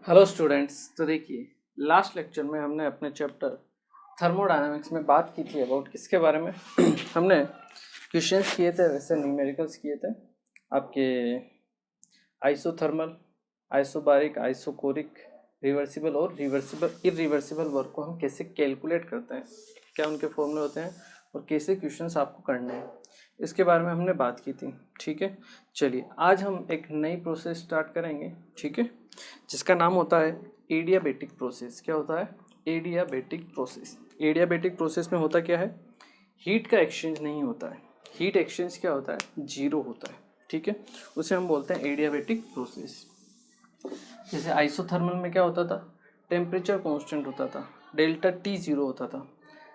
Hello students. तो देखिए, last lecture में हमने अपने चैप्टर थर्मोडायनामिक्स में बात की थी अबाउट किसके बारे में हमने क्वेश्चंस किए थे, वैसे न्यूमेरिकल्स किए थे आपके आइसोथर्मल, आइसोबारिक, आइसोकोरिक, रिवर्सिबल और इरिवर्सिबल वर्क को हम कैसे कैलकुलेट करते हैं, क्या उनके फॉर्मूले होते हैं और कैसे क्वेश्चंस आपको करने हैं, इसके बारे में हमने बात की थी। ठीक है, चलिए आज हम एक नई प्रोसेस स्टार्ट करेंगे। ठीक है, जिसका नाम होता है एडियाबेटिक प्रोसेस। क्या होता है? Adiabatic process. एडियाबेटिक प्रोसेस में होता क्या है? हीट का एक्सचेंज नहीं होता है। हीट एक्सचेंज क्या होता है? जीरो होता है। ठीक है, उसे हम बोलते हैं एडियाबेटिक प्रोसेस। जैसे आइसोथर्मल में क्या होता था? टेम्परेचर कांस्टेंट होता था, डेल्टा टी जीरो होता था।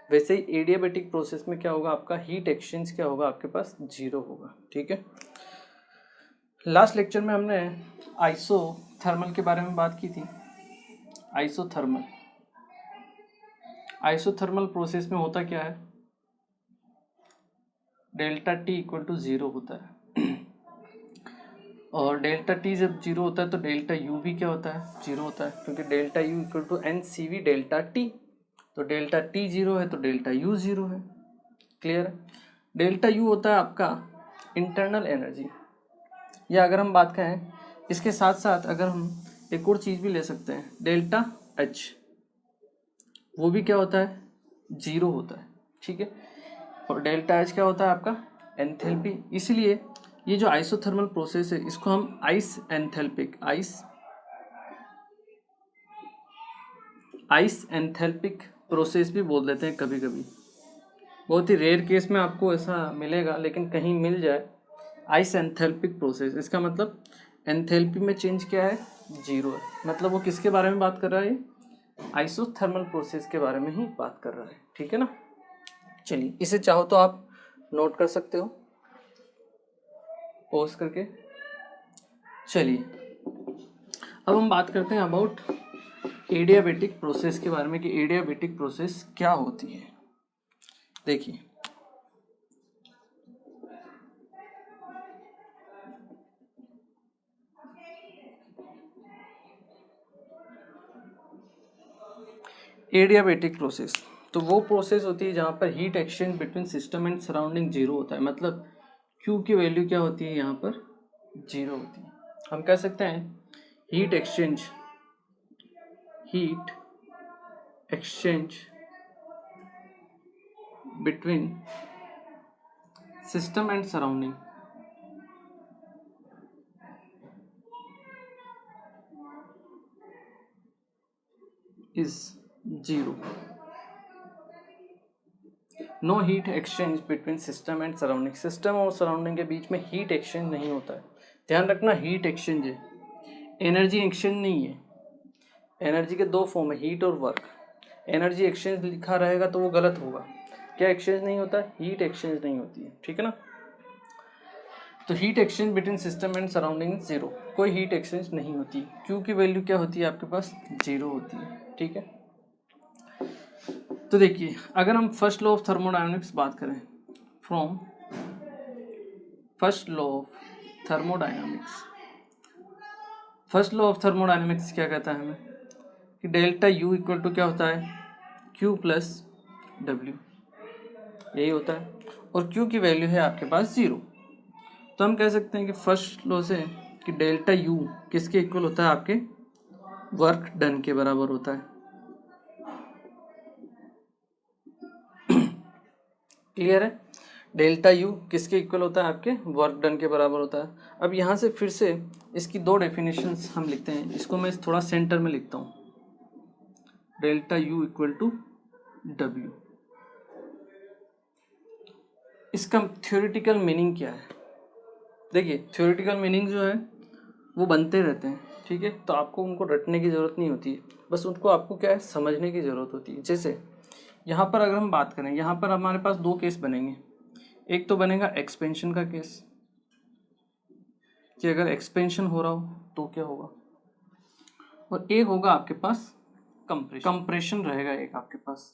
वैसे ही एडियाबेटिक प्रोसेस में क्या होगा? आपका हीट एक्सचेंज क्या होगा? आपके पास जीरो होगा। ठीक है, लास्ट लेक्चर में हमने आइसोथर्मल के बारे में बात की थी। आइसोथर्मल प्रोसेस में होता क्या है? Delta T equal to zero होता है और डेल्टा टी जब जीरो होता है तो डेल्टा यू भी क्या होता है? जीरो होता है, क्योंकि delta U equal to N C V delta T. तो डेल्टा टी जीरो है तो डेल्टा यू जीरो है। क्लियर है? डेल्टा यू होता है आपका इंटरनल एनर्जी, या अगर हम बात करें इसके साथ साथ अगर हम एक और चीज़ भी ले सकते हैं, डेल्टा एच, वो भी क्या होता है? जीरो होता है। ठीक है, और डेल्टा एच क्या होता है? आपका एंथैल्पी। इसलिए ये जो आइसोथर्मल प्रोसेस है इसको हम आइस एंथैल्पिक प्रोसेस भी बोल देते हैं कभी कभी। बहुत ही रेयर केस में आपको ऐसा मिलेगा, लेकिन कहीं मिल जाए आइस एंथैल्पिक प्रोसेस, इसका मतलब एंथैल्पी में चेंज क्या है? जीरो है। मतलब वो किसके बारे में बात कर रहा है? आइसोथर्मल प्रोसेस के बारे में ही बात कर रहा है। ठीक है ना। चलिए, इसे चाहो तो आप नोट कर सकते हो पॉज करके। चलिए, अब हम बात करते हैं अबाउट एडियाबेटिक प्रोसेस के बारे में कि एडियाबेटिक प्रोसेस क्या होती है। देखिए, एडियाबेटिक प्रोसेस तो वो प्रोसेस होती है जहाँ पर heat exchange between system and surrounding zero होता है। मतलब Q की वैल्यू क्या होती है? यहाँ पर जीरो होती है। हम कह सकते हैं heat exchange between system and surrounding is zero. No heat exchange between system and surrounding. System और सराउंडिंग के बीच में हीट एक्सचेंज नहीं होता है। ध्यान रखना, हीट एक्सचेंज है, एनर्जी एक्सचेंज नहीं है। एनर्जी के दो फॉर्म है, हीट और वर्क। एनर्जी एक्सचेंज लिखा रहेगा तो वो गलत होगा। क्या एक्सचेंज नहीं होता? हीट एक्सचेंज नहीं होती है। ठीक है ना। तो heat exchange between system and surrounding zero, कोई हीट एक्सचेंज नहीं होती। क्यू की वैल्यू क्या होती है? आपके पास जीरो होती है। ठीक है, तो देखिए, अगर हम फर्स्ट लॉ ऑफ थर्मोडायनामिक्स बात करें, from first law of thermodynamics, first law of thermodynamics क्या कहता है हमें कि डेल्टा यू इक्वल टू क्या होता है? क्यू प्लस डब्ल्यू, यही होता है। और क्यू की वैल्यू है आपके पास जीरो। तो हम कह सकते हैं कि फर्स्ट लॉ से कि डेल्टा यू किसके इक्वल होता है? आपके वर्क डन के बराबर होता है। क्लियर है? डेल्टा यू किसके इक्वल होता है? आपके वर्क डन के बराबर होता है। अब यहाँ से फिर से इसकी दो डेफिनेशंस हम लिखते हैं। इसको मैं थोड़ा सेंटर में लिखता हूँ, delta U equal to W. इसका थ्योरेटिकल मीनिंग क्या है? देखिए, थ्योरेटिकल मीनिंग जो है वो बनते रहते हैं। ठीक है, तो आपको उनको रटने की ज़रूरत नहीं होती है, बस उनको आपको क्या है? समझने की ज़रूरत होती है। जैसे यहाँ पर अगर हम बात करें, यहाँ पर हमारे पास दो केस बनेंगे। एक तो बनेगा एक्सपेंशन का केस, कि अगर एक्सपेंशन हो रहा हो तो क्या होगा, और एक होगा आपके पास कंप्रेशन रहेगा एक आपके पास।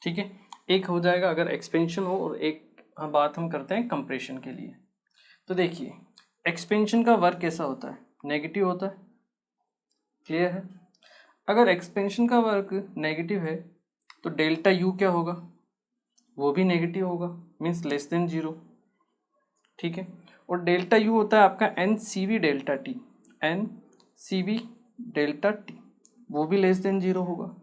ठीक है, एक हो जाएगा अगर एक्सपेंशन हो, और एक बात हम करते हैं कंप्रेशन के लिए। तो देखिए, एक्सपेंशन का वर्क कैसा होता है? नेगेटिव होता है। क्लियर है? अगर एक्सपेंशन का वर्क नेगेटिव है तो डेल्टा यू क्या होगा, वो भी नेगेटिव होगा, मीन्स लेस देन 0। ठीक है, और डेल्टा यू होता है आपका N C V delta T, N C V delta T, वो भी लेस देन 0 होगा।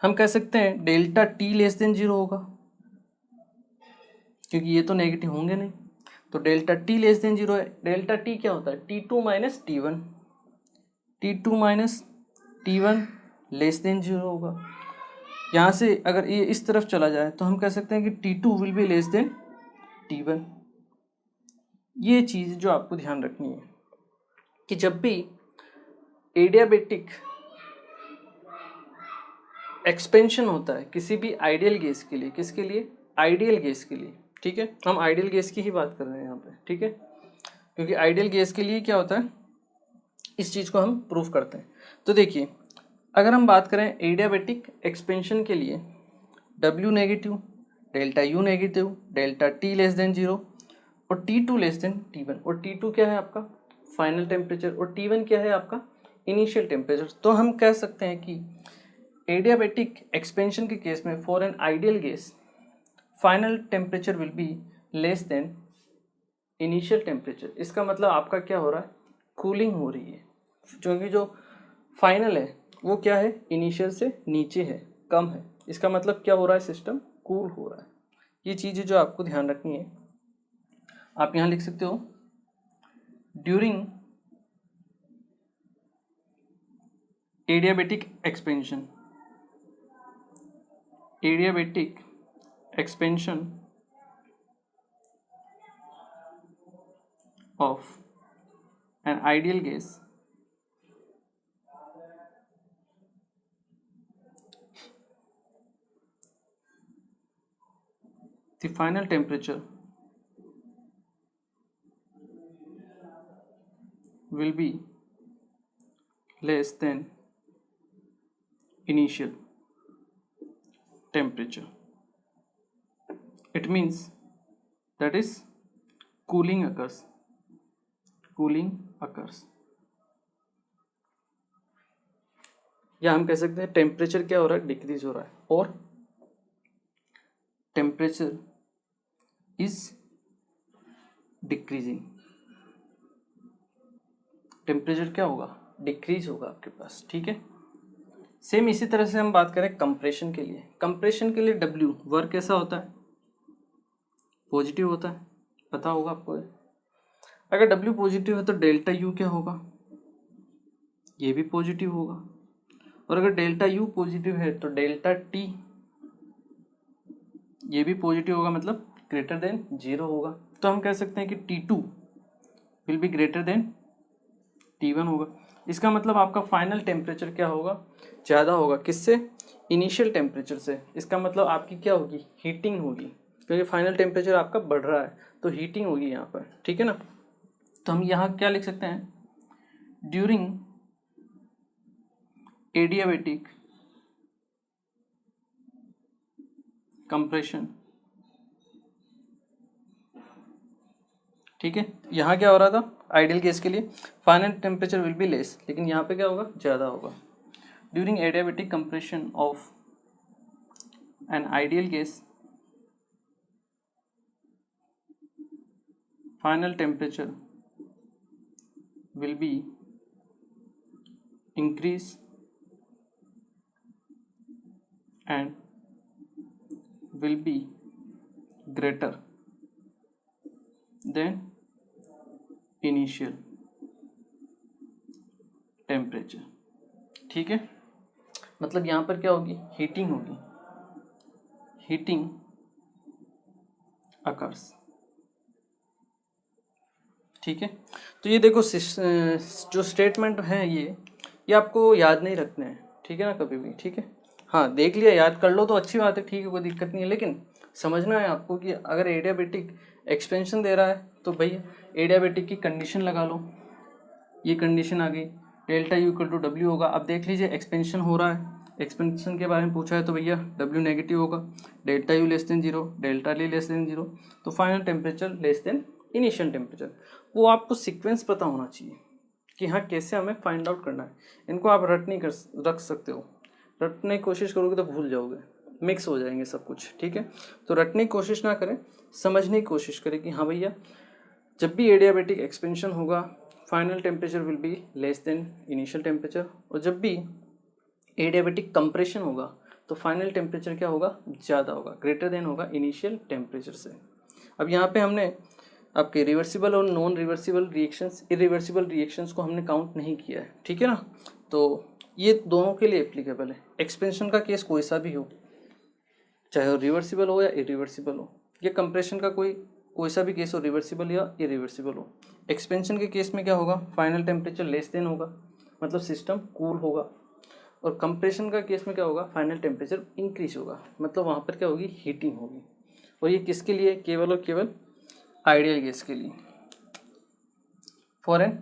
हम कह सकते हैं डेल्टा टी लेस देन 0 होगा, क्योंकि ये तो नेगेटिव होंगे नहीं, तो डेल्टा टी लेस देन 0 है। डेल्टा टी क्या होता है, T2 minus T1, T2 minus T1 less than 0 होगा। यहाँ से अगर ये इस तरफ चला जाए तो हम कह सकते हैं कि T2 will be less than T1। ये चीज़ जो आपको ध्यान रखनी है कि जब भी एडियाबेटिक एक्सपेंशन होता है किसी भी आइडियल गैस के लिए, किसके लिए, आइडियल गैस के लिए, ठीक है, हम आइडियल गैस की ही बात कर रहे हैं यहाँ पे, ठीक है, क्योंकि आइडियल गैस के लिए क्या होता है, इस चीज़ को हम प्रूफ करते हैं। तो देखिए, अगर हम बात करें एडियाबेटिक एक्सपेंशन के लिए, W negative, delta U negative, delta T less than 0 और T2 लेस देन T1, और T2 क्या है आपका फाइनल टेम्परेचर और T1 क्या है आपका इनिशियल टेम्परेचर। तो हम कह सकते हैं कि एडियाबेटिक एक्सपेंशन के केस में for an ideal gas final temperature will be less than initial temperature. इसका मतलब आपका क्या हो रहा है, कूलिंग हो रही है, क्योंकि जो फाइनल है वो क्या है, इनिशियल से नीचे है, कम है। इसका मतलब क्या हो रहा है, सिस्टम कूल हो रहा है। ये चीज़ें जो आपको ध्यान रखनी है, आप यहाँ लिख सकते हो during adiabatic expansion, adiabatic expansion of an ideal gas the final temperature will be less than initial temperature. It means that is cooling occurs, cooling occurs, या हम कह सकते हैं टेम्परेचर क्या हो रहा है, डिक्रीज हो रहा है, और टेम्परेचर इज डिक्रीजिंग। टेम्परेचर क्या होगा, डिक्रीज होगा आपके पास, ठीक है। सेम इसी तरह से हम बात करें कंप्रेशन के लिए। कंप्रेशन के लिए W वर्क कैसा होता है, पॉजिटिव होता है, पता होगा आपको। अगर W पॉजिटिव है तो डेल्टा U क्या होगा, ये भी पॉजिटिव होगा, और अगर डेल्टा U पॉजिटिव है तो डेल्टा T ये भी पॉजिटिव होगा, मतलब ग्रेटर देन 0 होगा। तो हम कह सकते हैं कि T2 will be greater than T1 होगा। इसका मतलब आपका फाइनल टेम्परेचर क्या होगा, ज़्यादा होगा, किससे, इनिशियल टेम्परेचर से। इसका मतलब आपकी क्या होगी, हीटिंग होगी, क्योंकि फाइनल टेम्परेचर आपका बढ़ रहा है तो हीटिंग होगी यहाँ पर, ठीक है ना। तो हम यहाँ क्या लिख सकते हैं, ड्यूरिंग एडियाबेटिक कंप्रेशन, ठीक है। यहाँ क्या हो रहा था, आइडियल गैस के लिए final temperature will be less, लेकिन यहाँ पे क्या होगा, ज़्यादा होगा। During adiabatic compression of an ideal gas final temperature will be increase and will be greater than initial temperature, ठीक है। मतलब यहाँ पर क्या होगी, हीटिंग होगी, हीटिंग अकर्स, ठीक है। तो ये देखो जो स्टेटमेंट है ये आपको याद नहीं रखने हैं, ठीक है ना, कभी भी, ठीक है। हाँ, देख लिया, याद कर लो तो अच्छी बात है, ठीक है, कोई दिक्कत नहीं है, लेकिन समझना है आपको कि अगर एडियाबेटिक एक्सपेंशन दे रहा है तो भैया एडियाबेटिक की कंडीशन लगा लो। ये कंडीशन आ गई, delta U equal to W होगा। अब देख लीजिए एक्सपेंशन हो रहा है, एक्सपेंशन के बारे में पूछा है तो भैया W नेगेटिव होगा, delta U less than 0, delta T less than 0, तो final temperature less than initial temperature. वो आपको सीक्वेंस पता होना चाहिए, कि हाँ कैसे हमें फाइंड आउट करना है। इनको आप रख सकते हो, रटने की कोशिश करोगे तो भूल जाओगे, मिक्स हो जाएंगे सब कुछ, ठीक है। तो रटने की कोशिश ना करें, समझने की कोशिश करें कि हाँ भैया जब भी एडियाबेटिक एक्सपेंशन होगा final temperature will be less than initial temperature, और जब भी एडियाबेटिक कंप्रेशन होगा तो फाइनल टेम्परेचर क्या होगा, ज़्यादा होगा, ग्रेटर देन होगा इनिशियल टेम्परेचर से। अब यहाँ पे हमने आपके रिवर्सिबल और non reversible reactions, irreversible reactions को हमने काउंट नहीं किया है, ठीक है ना। तो ये दोनों के लिए एप्लीकेबल है। एक्सपेंशन का केस कोई सा भी हो, चाहे वो रिवर्सिबल हो या इरिवर्सिबल हो, या कंप्रेशन का कोई सा भी केस हो, रिवर्सिबल या इरिवर्सिबल हो। एक्सपेंशन के केस में क्या होगा, फाइनल टेम्परेचर लेस देन होगा, मतलब सिस्टम कूल होगा, और कंप्रेशन का केस में क्या होगा, फाइनल टेम्परेचर इंक्रीज होगा, मतलब वहाँ पर क्या होगी, हीटिंग होगी। और ये किसके लिए, केवल और केवल आइडियल गैस के लिए, फॉर एन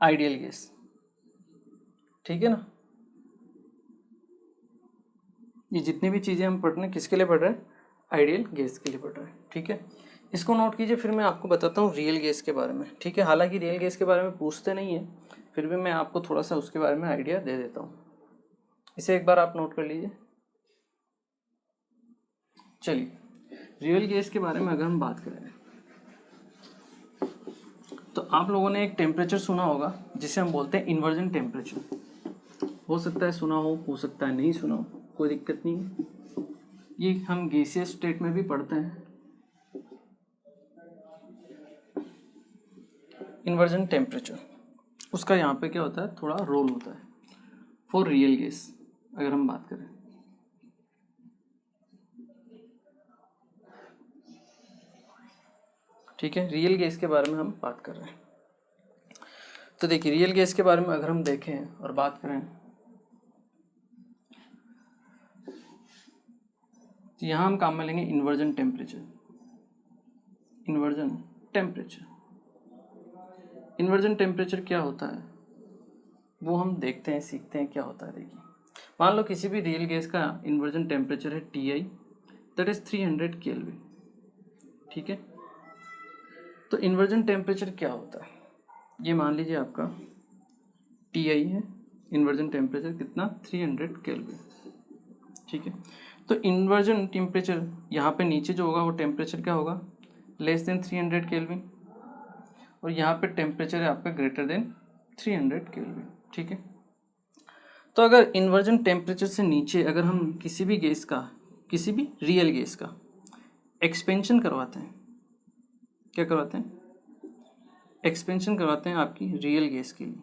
आइडियल गैस, ठीक है ना। ये जितनी भी चीज़ें हम पढ़ रहे हैं किसके लिए पढ़ रहे हैं, आइडियल गैस के लिए पढ़ रहे हैं, ठीक है। इसको नोट कीजिए, फिर मैं आपको बताता हूँ रियल गैस के बारे में, ठीक है। हालांकि रियल गैस के बारे में पूछते नहीं है, फिर भी मैं आपको थोड़ा सा उसके बारे में आइडिया दे देता हूँ। इसे एक बार आप नोट कर लीजिए। चलिए, रियल गैस के बारे में अगर हम बात करें तो आप लोगों ने एक टेम्परेचर सुना होगा जिसे हम बोलते हैं इन्वर्जन टेम्परेचर। हो सकता है सुना हो सकता है नहीं सुना हो, कोई दिक्कत नहीं है। ये हम गैसियस स्टेट में भी पढ़ते हैं। इन्वर्जन टेम्परेचर, उसका यहाँ पे क्या होता है, थोड़ा रोल होता है फॉर रियल गैस अगर हम बात करें। ठीक है, रियल गैस के बारे में हम बात कर रहे हैं। तो देखिए, रियल गैस के बारे में अगर हम देखें और बात करें तो यहाँ हम काम में लेंगे inversion temperature. Inversion temperature, inversion temperature क्या होता है वो हम देखते हैं, सीखते हैं क्या होता है। देखिए, मान लो किसी भी रियल गैस का इन्वर्जन टेम्परेचर है Ti, दैट इज 300 केल्विन, ठीक है। तो इन्वर्जन टेम्परेचर क्या होता है, ये मान लीजिए आपका Ti है, इन्वर्जन टेम्परेचर कितना, 300 केल्विन, ठीक है। तो इन्वर्जन टेम्परेचर यहाँ पे नीचे जो होगा वो टेम्परेचर क्या होगा, लेस देन 300 केल्विन, और यहाँ पे टेम्परेचर है आपका ग्रेटर देन 300 केल्विन, ठीक है। तो अगर इन्वर्जन टेम्परेचर से नीचे अगर हम किसी भी गैस का, किसी भी रियल गैस का एक्सपेंशन करवाते हैं, क्या करवाते हैं, एक्सपेंशन करवाते हैं आपकी रियल गैस के लिए।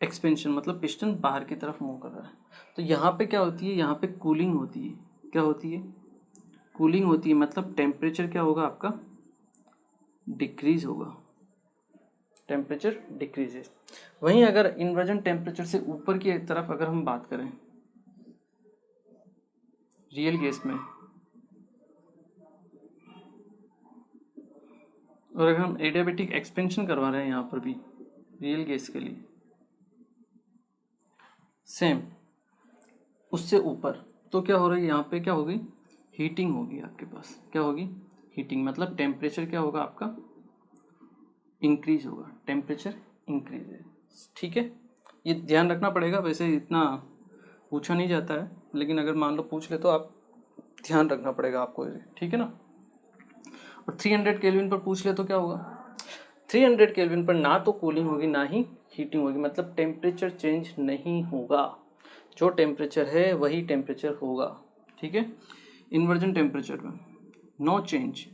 एक्सपेंशन मतलब पिस्टन बाहर की तरफ मूव कर रहा है, तो यहाँ पे क्या होती है, यहाँ पे कूलिंग होती है। क्या होती है, कूलिंग होती है, मतलब टेम्परेचर क्या होगा आपका, डिक्रीज होगा, टेम्परेचर डिक्रीजेस। वहीं अगर इन्वर्जन टेम्परेचर से ऊपर की तरफ अगर हम बात करें रियल गैस में, और अगर हम एडियाबेटिक एक्सपेंशन करवा रहे हैं यहाँ पर भी रियल गैस के लिए, सेम उससे ऊपर, तो क्या हो रहा है, यहाँ पे क्या होगी, हीटिंग होगी आपके पास। क्या होगी, हीटिंग, मतलब टेम्परेचर क्या होगा आपका, इंक्रीज होगा, टेम्परेचर इंक्रीज है, ठीक है। ये ध्यान रखना पड़ेगा, वैसे इतना पूछा नहीं जाता है, लेकिन अगर मान लो पूछ ले तो आप ध्यान रखना पड़ेगा आपको, ठीक है ना। और 300 केल्विन पर पूछ ले तो क्या होगा, 300 केल्विन पर ना तो कूलिंग होगी ना ही हीटिंग होगी, मतलब टेम्परेचर चेंज नहीं होगा, जो टेम्परेचर है वही टेम्परेचर होगा, ठीक है। इन्वर्जन टेम्परेचर में no change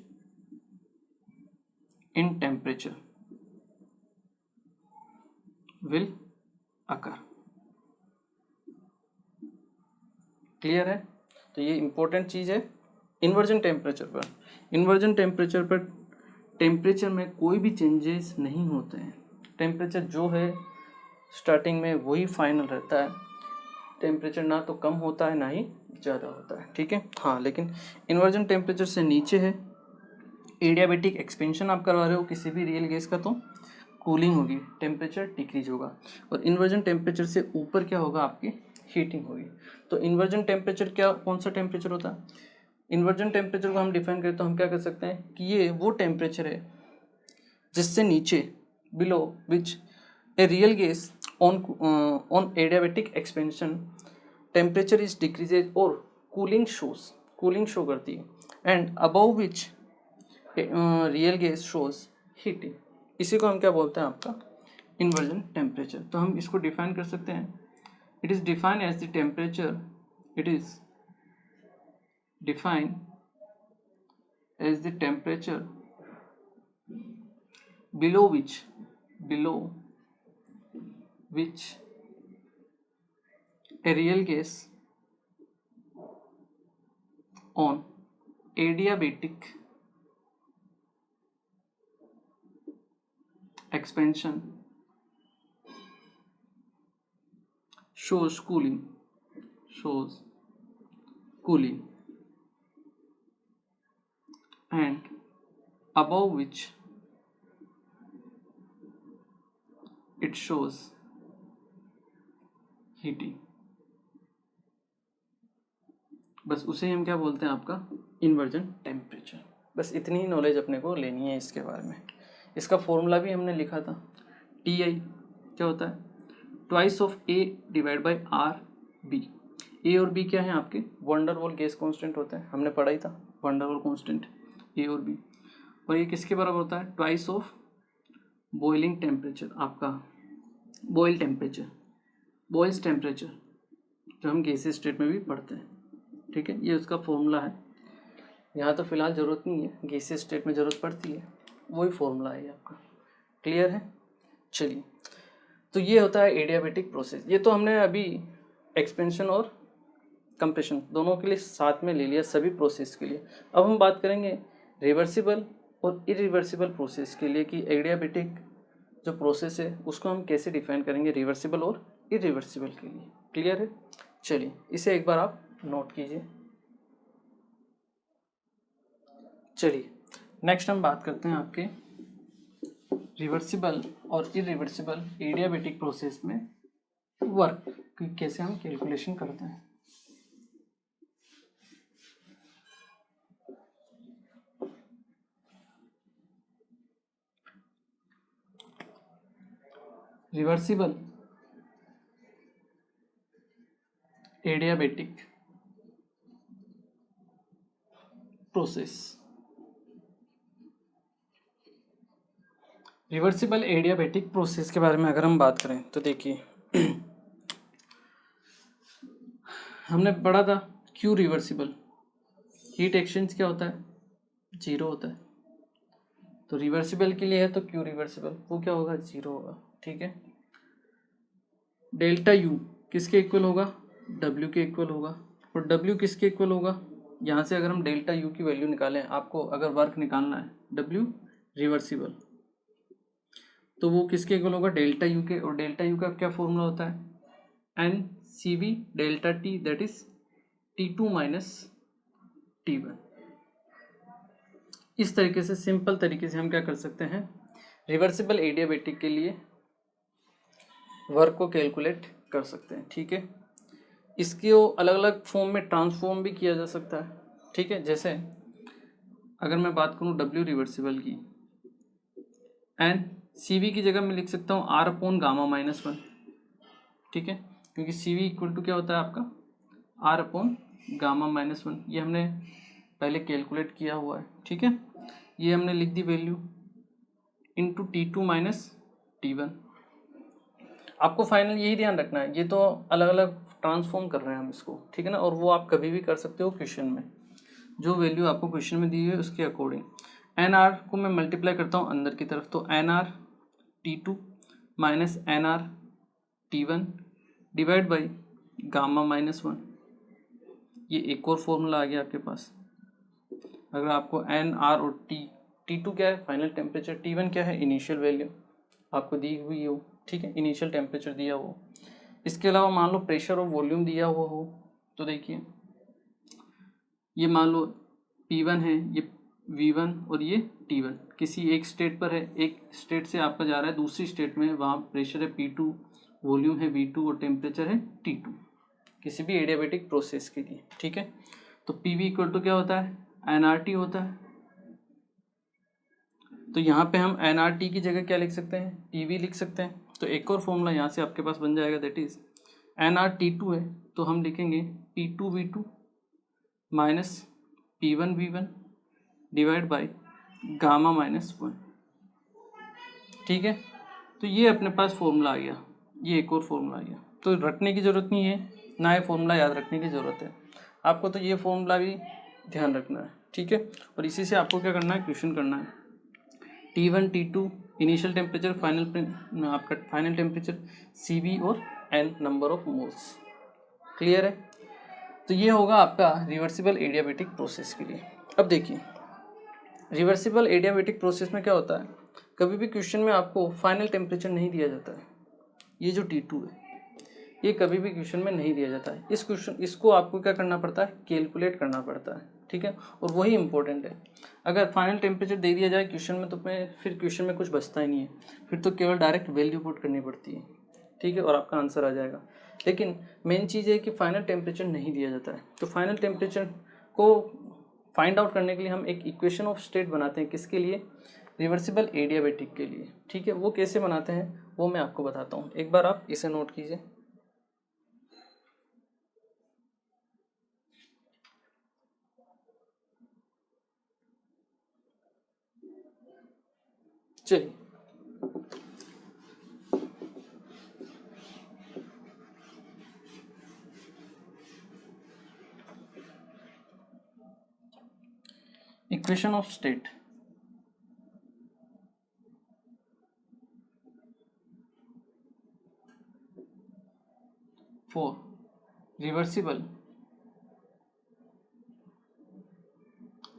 in temperature will occur, clear है। तो ये इंपॉर्टेंट चीज़ है। इन्वर्जन टेम्परेचर पर, इन्वर्जन टेम्परेचर पर टेम्परेचर में कोई भी चेंजेस नहीं होते हैं, टेम्परेचर जो है स्टार्टिंग में वही फाइनल रहता है, टेम्परेचर ना तो कम होता है ना ही ज़्यादा होता है, ठीक है। हाँ, लेकिन इन्वर्जन टेम्परेचर से नीचे है, एडियाबेटिक एक्सपेंशन आप करवा रहे हो किसी भी रियल गैस का, तो कूलिंग होगी, टेम्परेचर डिक्रीज होगा, और इन्वर्जन टेम्परेचर से ऊपर क्या होगा, आपकी हीटिंग होगी। तो इन्वर्जन टेम्परेचर क्या, कौन सा टेम्परेचर होता है, इन्वर्जन टेम्परेचर को हम डिफाइन करें तो हम क्या कर सकते हैं कि ये वो टेम्परेचर है जिससे नीचे, below which a real gas on adiabatic expansion temperature is decreases और कूलिंग शो करती है, and above which real gas shows heating. इसी को हम क्या बोलते हैं, आपका इन्वर्जन टेम्परेचर। तो हम इसको डिफाइन कर सकते हैं, it is defined as the temperature, it is defined as the temperature below which a real gas on adiabatic expansion shows cooling and above which it shows heating। बस उसे हम क्या बोलते हैं, आपका इन्वर्जन टेम्परेचर। बस इतनी ही नॉलेज अपने को लेनी है इसके बारे में। इसका फॉर्मूला भी हमने लिखा था, टी आई क्या होता है, twice of A divide by R B. A और बी क्या है आपके, वंडरवॉल गैस कांस्टेंट होता है, हमने पढ़ा ही था वंडरवॉल कांस्टेंट ए और बी। और ये किसके बराबर होता है, ट्वाइस ऑफ बॉइलिंग टेम्परेचर, आपका बॉइल्स टेम्परेचर जो हम गैसीय स्टेट में भी पढ़ते हैं। ठीक है, ये उसका फॉर्मूला है। यहाँ तो फिलहाल ज़रूरत नहीं है, गैसीय स्टेट में ज़रूरत पड़ती है, वही फॉर्मूला है आपका। क्लियर है? चलिए, तो ये होता है एडियाबेटिक प्रोसेस। ये तो हमने अभी एक्सपेंशन और कंप्रेशन दोनों के लिए साथ में ले लिया, सभी प्रोसेस के लिए। अब हम बात करेंगे रिवर्सिबल और इरिवर्सिबल प्रोसेस के लिए, कि एडियाबेटिक जो प्रोसेस है उसको हम कैसे डिफाइन करेंगे रिवर्सिबल और इरिवर्सिबल के लिए। क्लियर है? चलिए, इसे एक बार आप नोट कीजिए। चलिए, नेक्स्ट हम बात करते हैं आपके रिवर्सिबल और इरिवर्सिबल एडियाबेटिक प्रोसेस में वर्क की कैसे हम कैलकुलेशन करते हैं। Reversible adiabatic process, reversible adiabatic process के बारे में अगर हम बात करें तो देखिए हमने पढ़ा था क्यू रिवर्सिबल, हीट एक्सचेंज क्या होता है, 0 होता है। तो रिवर्सिबल के लिए है तो क्यू रिवर्सिबल वो क्या होगा, 0 होगा। ठीक है, डेल्टा यू किसके इक्वल होगा, डब्ल्यू के इक्वल होगा। और डब्ल्यू किसके इक्वल होगा, यहाँ से अगर हम डेल्टा यू की वैल्यू निकालें, आपको अगर वर्क निकालना है डब्ल्यू रिवर्सिबल, तो वो किसके इक्वल होगा, डेल्टा यू के। और डेल्टा यू का क्या फॉर्मूला होता है, N C V delta T, that is T2 minus T1। इस तरीके से सिंपल तरीके से हम क्या कर सकते हैं, रिवर्सिबल एडियाबेटिक के लिए वर्क को कैलकुलेट कर सकते हैं। ठीक है, इसको अलग अलग फॉर्म में ट्रांसफॉर्म भी किया जा सकता है। ठीक है, जैसे अगर मैं बात करूं डब्ल्यू रिवर्सिबल की, एन सी वी की जगह मैं लिख सकता हूं आर अपॉन गामा माइनस 1। ठीक है, क्योंकि सी वी इक्वल टू क्या होता है आपका, आर अपॉन गामा माइनस 1। ये हमने पहले कैलकुलेट किया हुआ है। ठीक है, ये हमने लिख दी value into T2 minus T1। आपको फाइनल यही ध्यान रखना है, ये तो अलग अलग ट्रांसफॉर्म कर रहे हैं हम इसको। ठीक है ना, और वो आप कभी भी कर सकते हो क्वेश्चन में, जो वैल्यू आपको क्वेश्चन में दी हुई है उसके अकॉर्डिंग। एन आर को मैं मल्टीप्लाई करता हूँ अंदर की तरफ, तो N R T2 minus N R T1 divide by gamma minus 1। ये एक और फॉर्मूला आ गया आपके पास। अगर आपको एन आर और T2 क्या है, फाइनल टेम्परेचर, T1 क्या है, इनिशियल वैल्यू आपको दी हुई हो। ठीक है, इनिशियल टेम्परेचर दिया हो। इसके अलावा मान लो प्रेशर और वॉल्यूम दिया हुआ हो, तो देखिए ये मान लो P1 है, ये V1 और ये T1 किसी एक स्टेट पर है, एक स्टेट से आपका जा रहा है दूसरी स्टेट में, वहाँ प्रेशर है P2, वॉल्यूम है V2 और टेम्परेचर है T2 किसी भी एडियाबेटिक प्रोसेस के लिए। ठीक है, तो PV इक्वल टू क्या होता है, nRT होता है। तो यहाँ पे हम एन आर टी की जगह क्या लिख सकते हैं, टी वी लिख सकते हैं। तो एक और फॉर्मूला यहाँ से आपके पास बन जाएगा, that is N R T two है तो हम लिखेंगे P two V two minus P one V one divide by gamma minus one. ठीक है, तो ये अपने पास फॉर्मूला आ गया, ये एक और फॉर्मूला आ गया। तो रटने की ज़रूरत नहीं है, ना ये फॉर्मूला याद रखने की ज़रूरत है आपको, तो ये फॉर्मूला भी ध्यान रखना है। ठीक है, और इसी से आपको क्या करना है, क्वेश्चन करना है। T1 T2 इनिशियल टेम्परेचर, आपका फाइनल टेम्परेचर, CV और N number of moles. Clear है, तो ये होगा आपका रिवर्सिबल एडियाबेटिक प्रोसेस के लिए। अब देखिए रिवर्सिबल एडियाबेटिक प्रोसेस में क्या होता है, कभी भी क्वेश्चन में आपको फाइनल टेम्परेचर नहीं दिया जाता है। ये जो T2 है ये कभी भी क्वेश्चन में नहीं दिया जाता है। इसको आपको क्या करना पड़ता है, कैलकुलेट करना पड़ता है। ठीक है, और वही इंपॉर्टेंट है। अगर फाइनल टेम्परेचर दे दिया जाए क्वेश्चन में तो फिर क्वेश्चन में कुछ बचता ही नहीं है, फिर तो केवल डायरेक्ट वैल्यू पुट करनी पड़ती है। ठीक है, और आपका आंसर आ जाएगा। लेकिन मेन चीज़ है कि फाइनल टेम्परेचर नहीं दिया जाता है, तो फाइनल टेम्परेचर को फाइंड आउट करने के लिए हम एक इक्वेशन ऑफ स्टेट बनाते हैं। किसके लिए, रिवर्सिबल एडियाबेटिक के लिए। ठीक है, वो कैसे बनाते हैं वो मैं आपको बताता हूँ, एक बार आप इसे नोट कीजिए। चलिए, equation of state for reversible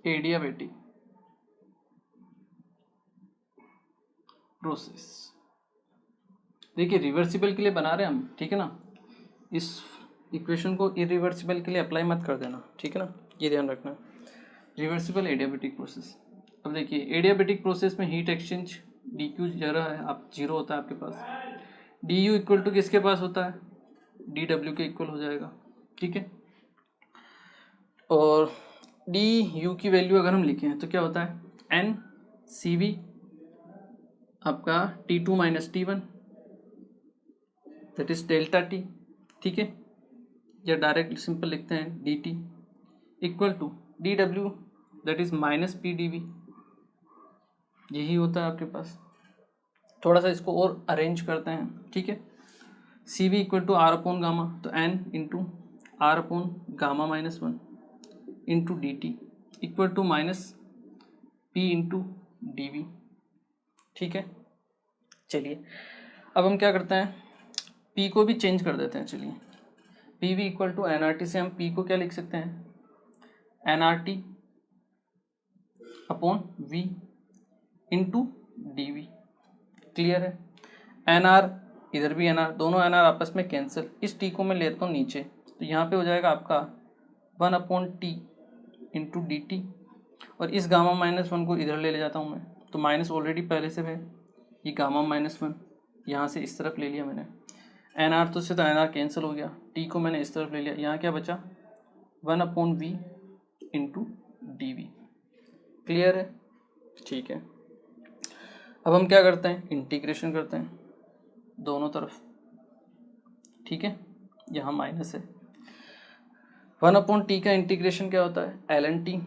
adiabatic process. देखिए रिवर्सिबल के लिए बना रहे हैं हम, ठीक है ना, इस इक्वेशन को इरिवर्सिबल के लिए अप्लाई मत कर देना। ठीक है ना, ये ध्यान रखना, रिवर्सिबल एडियाबेटिक प्रोसेस। अब देखिए एडियाबेटिक प्रोसेस में हीट एक्सचेंज डी क्यू जरा है, आप जीरो होता है आपके पास, डी यू इक्वल टू किसके पास होता है, डी डब्ल्यू के इक्वल हो जाएगा। ठीक है, और डी यू की वैल्यू अगर हम लिखें तो क्या होता है, एन सी वी आपका T two minus T one that is delta T. ठीक है, या डायरेक्ट सिंपल लिखते हैं D T equal to D W that is minus P D V. यही होता है आपके पास। थोड़ा सा इसको और अरेंज करते हैं। ठीक है, C V equal to R upon gamma, तो N into R upon gamma minus one into D T equal to minus P into D V. ठीक है, चलिए अब हम क्या करते हैं, पी को भी चेंज कर देते हैं। चलिए P V equal to N R T से हम पी को क्या लिख सकते हैं, N R T upon V into D V. Clear है, एन आर इधर भी एन आर, दोनों एन आर आपस में कैंसिल, इस टी को मैं लेता हूँ नीचे, तो यहाँ पे हो जाएगा आपका one upon T into D T, और इस गामा माइनस वन को इधर ले जाता हूँ मैं, तो माइनस ऑलरेडी पहले से है, ये गामा माइनस वन यहाँ से इस तरफ ले लिया मैंने, एन आर तो से तो एन आर कैंसिल हो गया, टी को मैंने इस तरफ ले लिया, यहाँ क्या बचा one upon V into D V. Clear है, ठीक है। अब हम क्या करते हैं, इंटीग्रेशन करते हैं दोनों तरफ। ठीक है, यहाँ माइनस है, वन अपॉन टी का इंटीग्रेशन क्या होता है, एल एन टी,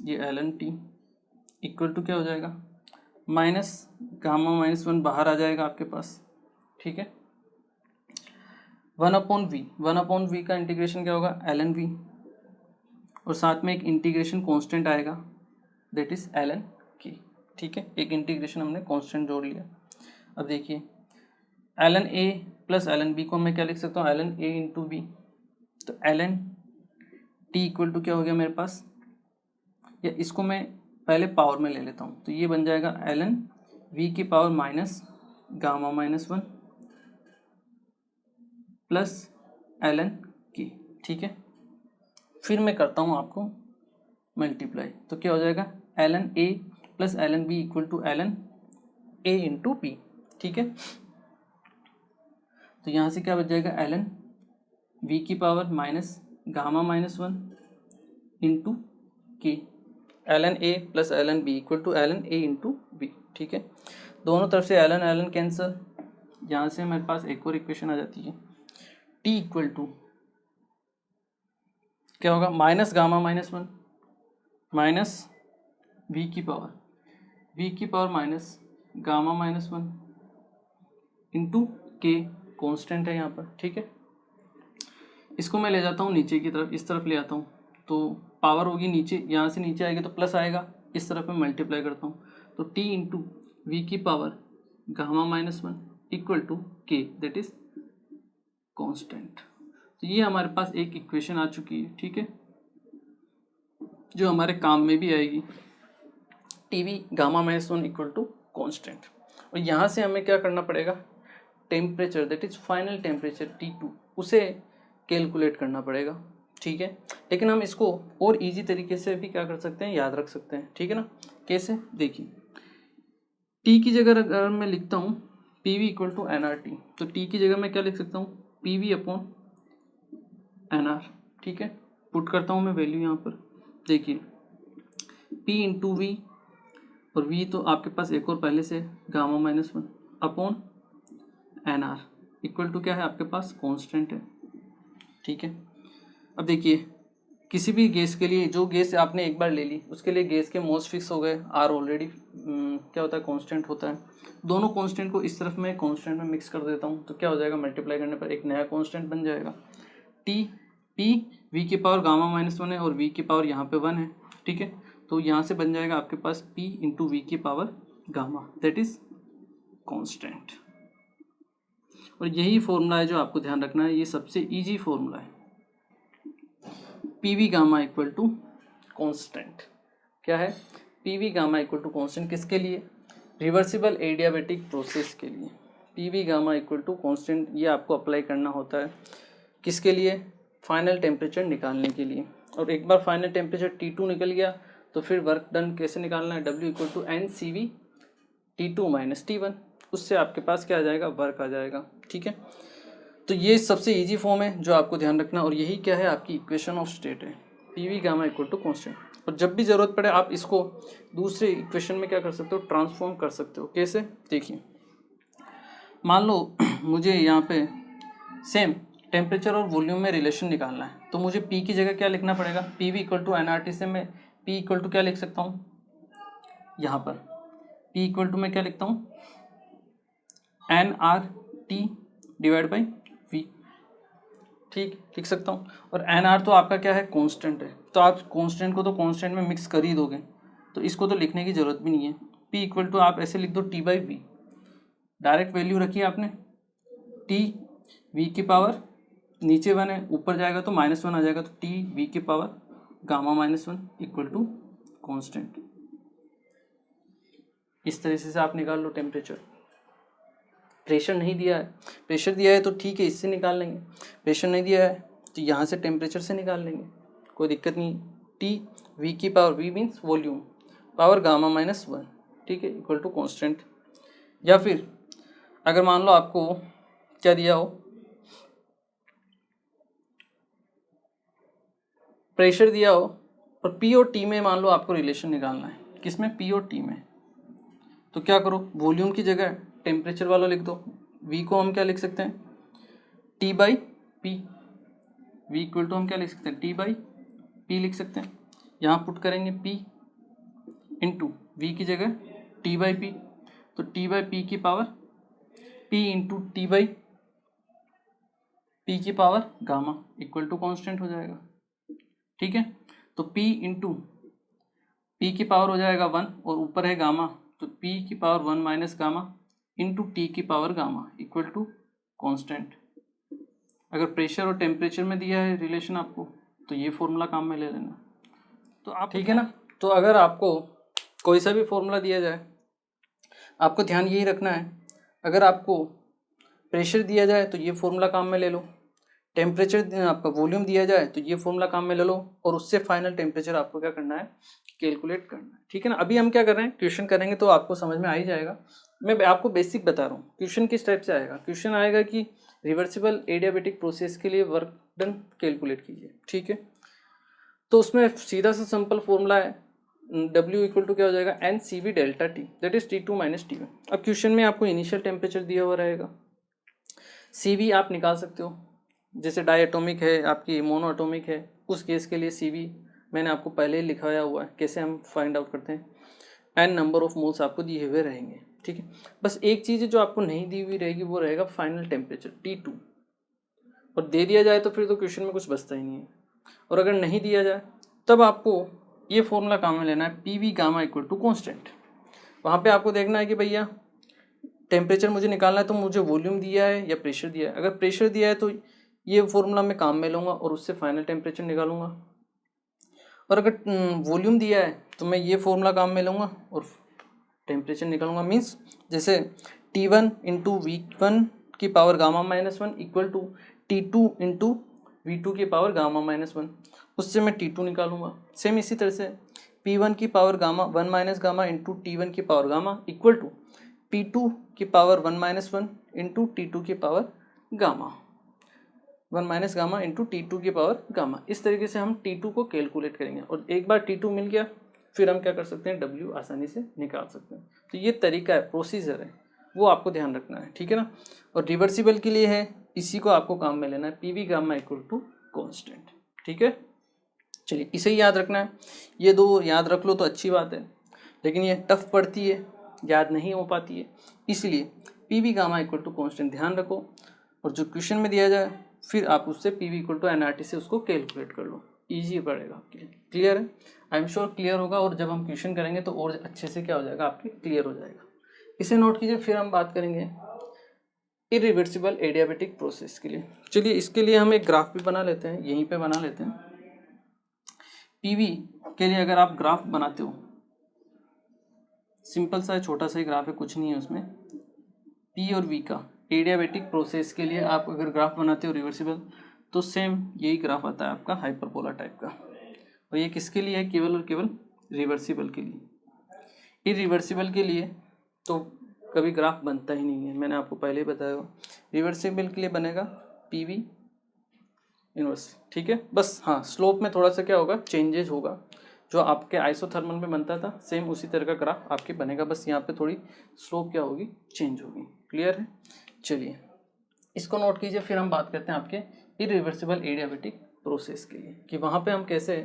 ये L N T equal to क्या हो जाएगा, माइनस गामा माइनस वन बाहर आ जाएगा आपके पास। ठीक है, वन अपॉन वी का इंटीग्रेशन क्या होगा, एल एन वी, और साथ में एक इंटीग्रेशन कांस्टेंट आएगा दैट इज एल एन की। ठीक है, एक इंटीग्रेशन हमने कांस्टेंट जोड़ लिया। अब देखिए L N A plus L N B को मैं क्या लिख सकता हूँ, L N A into B, तो L N T equal to क्या हो गया मेरे पास, या इसको मैं पहले पावर में ले लेता हूँ, तो ये बन जाएगा एल एन वी की power minus gamma minus one plus L N की। ठीक है, फिर मैं करता हूँ आपको मल्टीप्लाई, तो क्या हो जाएगा L N A plus L N B equal to L N A into P. ठीक है, तो यहाँ से क्या बच जाएगा, एल एन वी की power minus gamma minus one into K ln a प्लस ln b equal to ln a into B, ठीक है। दोनों तरफ से ln ln कैंसिल, यहाँ से हमारे पास एक और इक्वेशन आ जाती है, t इक्वल टू क्या होगा, minus gamma minus one minus v की power minus gamma minus one into के, कॉन्स्टेंट है यहाँ पर, ठीक है। इसको मैं ले जाता हूँ नीचे की तरफ, इस तरफ ले आता हूँ, तो पावर होगी नीचे, यहाँ से नीचे आएगी तो प्लस आएगा, इस तरफ मैं मल्टीप्लाई करता हूँ, तो t इंटू वी की power gamma minus one equal to K, that is constant. तो ये हमारे पास एक इक्वेशन आ चुकी है, ठीक है, जो हमारे काम में भी आएगी, T V gamma minus one equal to constant. और यहाँ से हमें क्या करना पड़ेगा, temperature that is final temperature T2 उसे कैलकुलेट करना पड़ेगा, ठीक है। लेकिन हम इसको और इजी तरीके से भी क्या कर सकते हैं, याद रख सकते हैं, ठीक है ना। कैसे, देखिए, T की जगह अगर मैं लिखता हूँ P V equal to N R T, तो T की जगह मैं क्या लिख सकता हूँ, P V upon N R, ठीक है। पुट करता हूँ मैं वैल्यू यहाँ पर, देखिए P इंटू वी, और V तो आपके पास एक और पहले से gamma minus one upon N R equal to क्या है आपके पास, कांस्टेंट है, ठीक है। अब देखिए, किसी भी गैस के लिए, जो गैस आपने एक बार ले ली उसके लिए गैस के मोल्स फिक्स हो गए, आर ऑलरेडी क्या होता है, कांस्टेंट होता है। दोनों कांस्टेंट को इस तरफ मैं कांस्टेंट में मिक्स कर देता हूँ, तो क्या हो जाएगा, मल्टीप्लाई करने पर एक नया कांस्टेंट बन जाएगा, टी पी वी की पावर गामा माइनस वन है और वी की पावर यहाँ पे वन है, ठीक है। तो यहाँ से बन जाएगा आपके पास P इंटू वी की power gamma, that is constant. और यही फॉर्मूला है जो आपको ध्यान रखना है, ये सबसे इजी फॉर्मूला है, P V gamma equal to constant. क्या है, P V gamma equal to constant, किसके लिए, रिवर्सिबल एडियाबेटिक प्रोसेस के लिए। P V gamma equal to constant ये आपको अप्लाई करना होता है, किसके लिए, फाइनल टेम्परेचर निकालने के लिए। और एक बार फाइनल टेम्परेचर T2 निकल गया तो फिर वर्क डन कैसे निकालना है, W equal to N C V T2 minus T1, उससे आपके पास क्या आ जाएगा, वर्क आ जाएगा, ठीक है। तो ये सबसे इजी फॉर्म है जो आपको ध्यान रखना, और यही क्या है, आपकी इक्वेशन ऑफ स्टेट है, P V gamma equal to constant. और जब भी ज़रूरत पड़े आप इसको दूसरे इक्वेशन में क्या कर सकते हो, ट्रांसफॉर्म कर सकते हो। कैसे, देखिए, मान लो मुझे यहाँ पे सेम टेम्परेचर और वॉल्यूम में रिलेशन निकालना है, तो मुझे P की जगह क्या लिखना पड़ेगा, P V equal to N R T से मैं P इक्वल टू क्या लिख सकता हूँ, यहाँ पर P इक्वल टू मैं क्या लिखता हूँ, N R T divide by V, ठीक, लिख सकता हूँ। और एन आर तो आपका क्या है, कांस्टेंट है, तो आप कांस्टेंट को तो कांस्टेंट में मिक्स कर ही दोगे, तो इसको तो लिखने की ज़रूरत भी नहीं है। P इक्वल टू आप ऐसे लिख दो T by V, direct value रखी है आपने, T V की पावर नीचे वन है, ऊपर जाएगा तो माइनस वन आ जाएगा, तो T V की power gamma minus one equal to constant. इस तरह से आप निकाल लो टेम्परेचर। प्रेशर नहीं दिया है, प्रेशर दिया है तो ठीक है, इससे निकाल लेंगे, प्रेशर नहीं दिया है तो यहाँ से टेम्परेचर से निकाल लेंगे, कोई दिक्कत नहीं। T V की power, V means volume, power gamma minus one, ठीक है, इक्वल टू कॉन्स्टेंट। या फिर अगर मान लो आपको क्या दिया हो, प्रेशर दिया हो और P और T में मान लो आपको रिलेशन निकालना है, किसमें, P और T में, तो क्या करो, वॉल्यूम की जगह टेम्परेचर वाला लिख दो, V को हम क्या लिख सकते हैं, T by P, V equal to हम क्या लिख सकते हैं, T बाई P लिख सकते हैं। यहाँ पुट करेंगे P इंटू वी की जगह T बाई पी, तो T बाई पी की power P into T by P की power gamma equal to constant हो जाएगा, ठीक है। तो P इंटू पी की पावर हो जाएगा वन और ऊपर है गामा, तो P की power one minus gamma into T की power gamma equal to constant. अगर प्रेशर और टेम्परेचर में दिया है रिलेशन आपको, तो ये फॉर्मूला काम में ले लेना, तो आप, ठीक है ना। तो अगर आपको कोई सा भी फॉर्मूला दिया जाए, आपको ध्यान यही रखना है, अगर आपको प्रेशर दिया जाए तो ये फॉर्मूला काम में ले लो, टेम्परेचर आपका वॉल्यूम दिया जाए तो ये फॉर्मूला काम में ले लो, और उससे फाइनल टेम्परेचर आपको क्या करना है, कैलकुलेट करना है, ठीक है ना। अभी हम क्या कर रहे हैं, क्वेश्चन करेंगे तो आपको समझ में आ ही जाएगा। मैं आपको बेसिक बता रहा हूँ, क्वेश्चन किस टाइप से आएगा, क्वेश्चन आएगा कि रिवर्सिबल एडियाबेटिक प्रोसेस के लिए वर्क डन कैलकुलेट कीजिए, ठीक है। तो उसमें सीधा सा सिंपल फॉर्मूला है, W इक्वल टू क्या हो जाएगा, N C V delta T, that is T2 minus T1। अब क्वेश्चन में आपको इनिशियल टेम्परेचर दिया हुआ रहेगा, CV आप निकाल सकते हो, जैसे डायटोमिक है आपकी मोनो एटोमिक है, उस केस के लिए CV मैंने आपको पहले ही लिखाया हुआ है, कैसे हम फाइंड आउट करते हैं, एन नंबर ऑफ मोल्स आपको दिए हुए रहेंगे, ठीक है। बस एक चीज़ जो आपको नहीं दी हुई रहेगी वो रहेगा फाइनल टेम्परेचर T2, और दे दिया जाए तो फिर तो क्वेश्चन में कुछ बचता ही नहीं है, और अगर नहीं दिया जाए तब आपको ये फॉर्मूला काम में लेना है, PV gamma equal to constant. वहाँ पे आपको देखना है कि भैया टेम्परेचर मुझे निकालना है तो मुझे वॉल्यूम दिया है या प्रेशर दिया है, अगर प्रेशर दिया है तो ये फॉर्मूला मैं काम में लूँगा और उससे फाइनल टेम्परेचर निकालूंगा, और अगर वॉल्यूम दिया है तो मैं ये फॉर्मूला काम में लूँगा और टेम्परेचर निकालूंगा। मीन्स जैसे T1 इंटू V1 की power gamma minus 1 equal to T2 into V2 की पावर गामा माइनस 1, उससे मैं T2 निकालूंगा। सेम इसी तरह से P1 की power gamma 1 minus gamma into T1 की power gamma equal to P2 की पावर 1 माइनस 1 इंटू T2 की power gamma 1 minus gamma into T2 की पावर गामा। इस तरीके से हम T2 को कैलकुलेट करेंगे, और एक बार T2 मिल गया फिर हम क्या कर सकते हैं, W आसानी से निकाल सकते हैं। तो ये तरीका है, प्रोसीजर है, वो आपको ध्यान रखना है, ठीक है ना। और रिवर्सिबल के लिए है, इसी को आपको काम में लेना है, PV gamma equal to constant, ठीक है। चलिए इसे ही याद रखना है, ये दो याद रख लो तो अच्छी बात है, लेकिन ये टफ पड़ती है, याद नहीं हो पाती है, इसलिए PV gamma equal to constant ध्यान रखो, और जो क्वेश्चन में दिया जाए फिर आप उससे PV इक्वल टू nRT से उसको कैलकुलेट कर लो, ईजी पड़ेगा आपके लिए। क्लियर है, आई एम श्योर क्लियर होगा, और जब हम क्वेश्चन करेंगे तो और अच्छे से क्या हो जाएगा, आपके क्लियर हो जाएगा। इसे नोट कीजिए। फिर हम बात करेंगे इरिवर्सिबल एडियाबेटिक प्रोसेस के लिए। चलिए इसके लिए हम एक ग्राफ भी बना लेते हैं, यहीं पे बना लेते हैं। PV के लिए अगर आप ग्राफ बनाते हो, सिंपल सा छोटा सा ही ग्राफ है, कुछ नहीं है उसमें, P और V का एडियाबेटिक प्रोसेस के लिए आप अगर ग्राफ बनाते हो रिवर्सिबल, तो सेम यही ग्राफ आता है आपका हाइपरबोला टाइप का, और ये किसके लिए है, केवल और केवल रिवर्सिबल के लिए। इरिवर्सिबल के लिए तो कभी ग्राफ बनता ही नहीं है, मैंने आपको पहले ही बताया। रिवर्सिबल के लिए बनेगा PV इनवर्स, ठीक है। बस हाँ, स्लोप में थोड़ा सा क्या होगा, चेंजेस होगा, जो आपके आइसोथर्मल में बनता था सेम उसी तरह का ग्राफ आपके बनेगा, बस यहाँ पे थोड़ी स्लोप क्या होगी, चेंज होगी। क्लियर है, चलिए इसको नोट कीजिए। फिर हम बात करते हैं आपके इरिवर्सिबल एडियाबेटिक प्रोसेस के लिए, कि वहाँ पे हम कैसे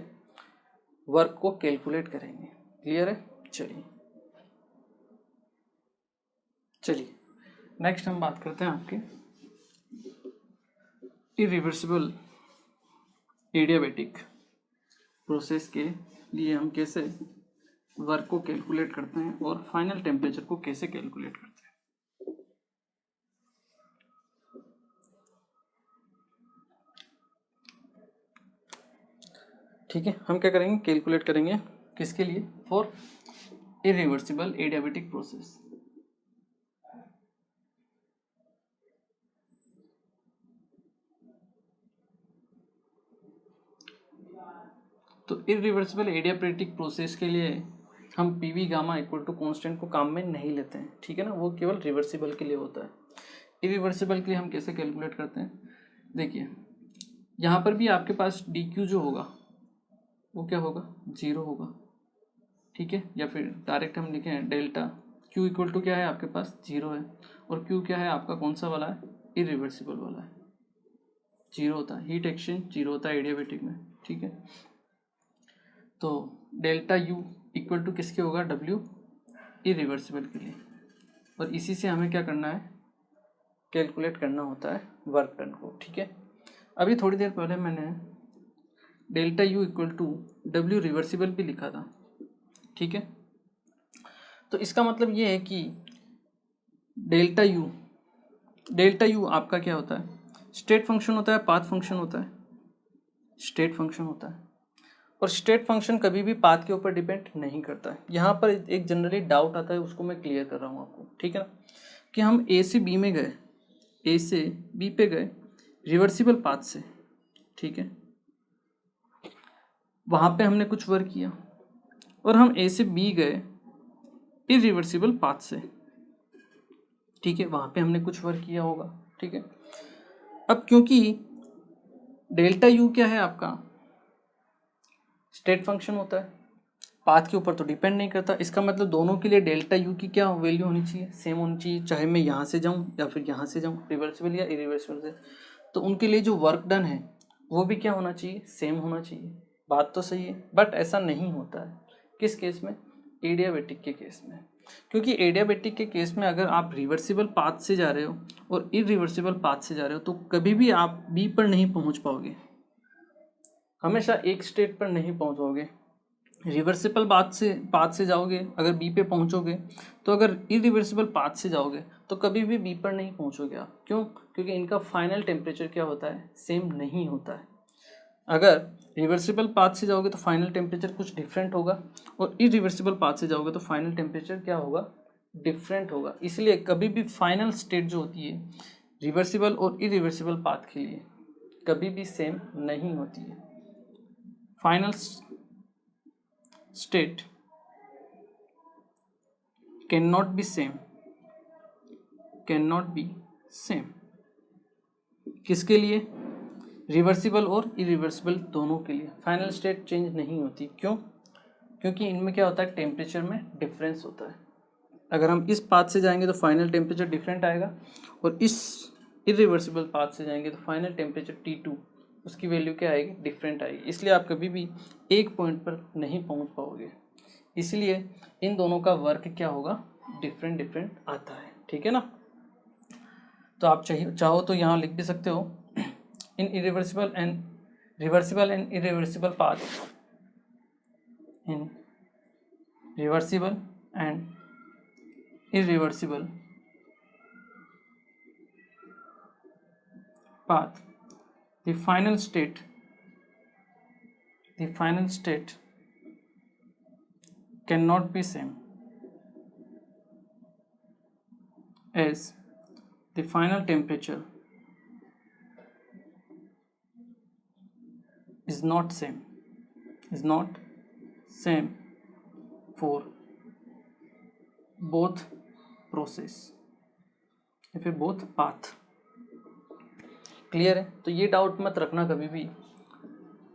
वर्क को कैलकुलेट करेंगे। क्लियर है, चलिए नेक्स्ट हम बात करते हैं आपके इरिवर्सिबल एडियाबेटिक प्रोसेस के लिए हम कैसे वर्क को कैलकुलेट करते हैं और फाइनल टेम्परेचर को कैसे कैलकुलेट करते हैं। ठीक है, हम क्या करेंगे, कैलकुलेट करेंगे किसके लिए, फॉर इरिवर्सिबल एडियाबेटिक प्रोसेस। तो इरिवर्सिबल एडियाबेटिक प्रोसेस के लिए हम PV gamma equal to constant को काम में नहीं लेते हैं, ठीक है ना, वो केवल रिवर्सिबल के लिए होता है। इरिवर्सिबल के लिए हम कैसे कैलकुलेट करते हैं, देखिए यहाँ पर भी आपके पास DQ जो होगा वो क्या होगा, 0 होगा, ठीक है, या फिर डायरेक्ट हम लिखें डेल्टा Q इक्वल टू क्या है आपके पास 0 है, और Q क्या है आपका, कौन सा वाला है, इरिवर्सिबल वाला है, 0 होता है, हीट एक्सचेंज 0 होता है एडियाबेटिक में, ठीक है। तो डेल्टा U इक्वल टू किसके होगा, W इरिवर्सिबल के लिए, और इसी से हमें क्या करना है, कैलकुलेट करना होता है वर्क डन को, ठीक है। अभी थोड़ी देर पहले मैंने delta U equal to W reversible भी लिखा था, ठीक है। तो इसका मतलब ये है कि डेल्टा U आपका क्या होता है, स्टेट फंक्शन होता है, पाथ फंक्शन होता है, स्टेट फंक्शन होता है, और स्टेट फंक्शन कभी भी पाथ के ऊपर डिपेंड नहीं करता है। यहाँ पर एक जनरली डाउट आता है, उसको मैं क्लियर कर रहा हूँ आपको, ठीक है ना, कि हम A से B में गए, A से B पे गए रिवर्सिबल पाथ से, ठीक है, वहाँ पे हमने कुछ वर्क किया, और हम A से B गए इरिवर्सिबल पाथ से, ठीक है, वहाँ पे हमने कुछ वर्क किया होगा, ठीक है। अब क्योंकि डेल्टा U क्या है आपका, स्टेट फंक्शन होता है, पाथ के ऊपर तो डिपेंड नहीं करता। इसका मतलब दोनों के लिए डेल्टा यू की क्या वैल्यू होनी चाहिए, सेम होनी चाहिए, चाहे मैं यहाँ से जाऊँ या फिर यहाँ से जाऊँ, रिवर्सिबल या इरिवर्सिबल से। तो उनके लिए जो वर्क डन है वो भी क्या होना चाहिए, सेम होना चाहिए। बात तो सही है, बट ऐसा नहीं होता है। किस केस में, एडियाबेटिक के केस में। क्योंकि एडियाबेटिक के केस में अगर आप रिवर्सिबल पाथ से जा रहे हो और इरिवर्सिबल पाथ से जा रहे हो तो कभी भी आप बी पर नहीं पहुंच पाओगे, हमेशा एक स्टेट पर नहीं पहुंचोगे। रिवर्सिबल पाथ से जाओगे अगर बी पे पहुंचोगे, तो अगर इरिवर्सिबल पाथ से जाओगे तो कभी भी बी पर नहीं पहुंचोगे आप। क्यों? क्योंकि इनका फाइनल टेम्परेचर क्या होता है, सेम नहीं होता है। अगर रिवर्सिबल पाथ से जाओगे तो फाइनल टेम्परेचर कुछ डिफरेंट होगा, और इरिवर्सिबल पाथ से जाओगे तो फाइनल टेम्परेचर क्या होगा, डिफरेंट होगा। इसलिए कभी भी फाइनल स्टेट जो होती है रिवर्सिबल और इरिवर्सिबल पाथ के लिए कभी भी सेम नहीं होती है। Final state can not be same, can not be same. किसके लिए, रिवर्सिबल और इरिवर्सिबल दोनों के लिए फाइनल स्टेट चेंज नहीं होती। क्यों? क्योंकि इनमें क्या होता है, टेम्परेचर में डिफरेंस होता है। अगर हम इस पाथ से जाएंगे तो फाइनल टेम्परेचर डिफरेंट आएगा, और इस इरिवर्सिबल पाथ से जाएंगे तो फाइनल टेम्परेचर T2 उसकी वैल्यू क्या आएगी, डिफरेंट आएगी। इसलिए आप कभी भी एक पॉइंट पर नहीं पहुंच पाओगे। इसलिए इन दोनों का वर्क क्या होगा, डिफरेंट डिफरेंट आता है। ठीक है ना। तो आप चाहो तो यहाँ लिख भी सकते हो, इन reversible and irreversible path, in reversible and irreversible path, the final state cannot be same as the final temperature is not same for both process या फिर बोथ पाथ। क्लियर है? तो ये डाउट मत रखना कभी भी,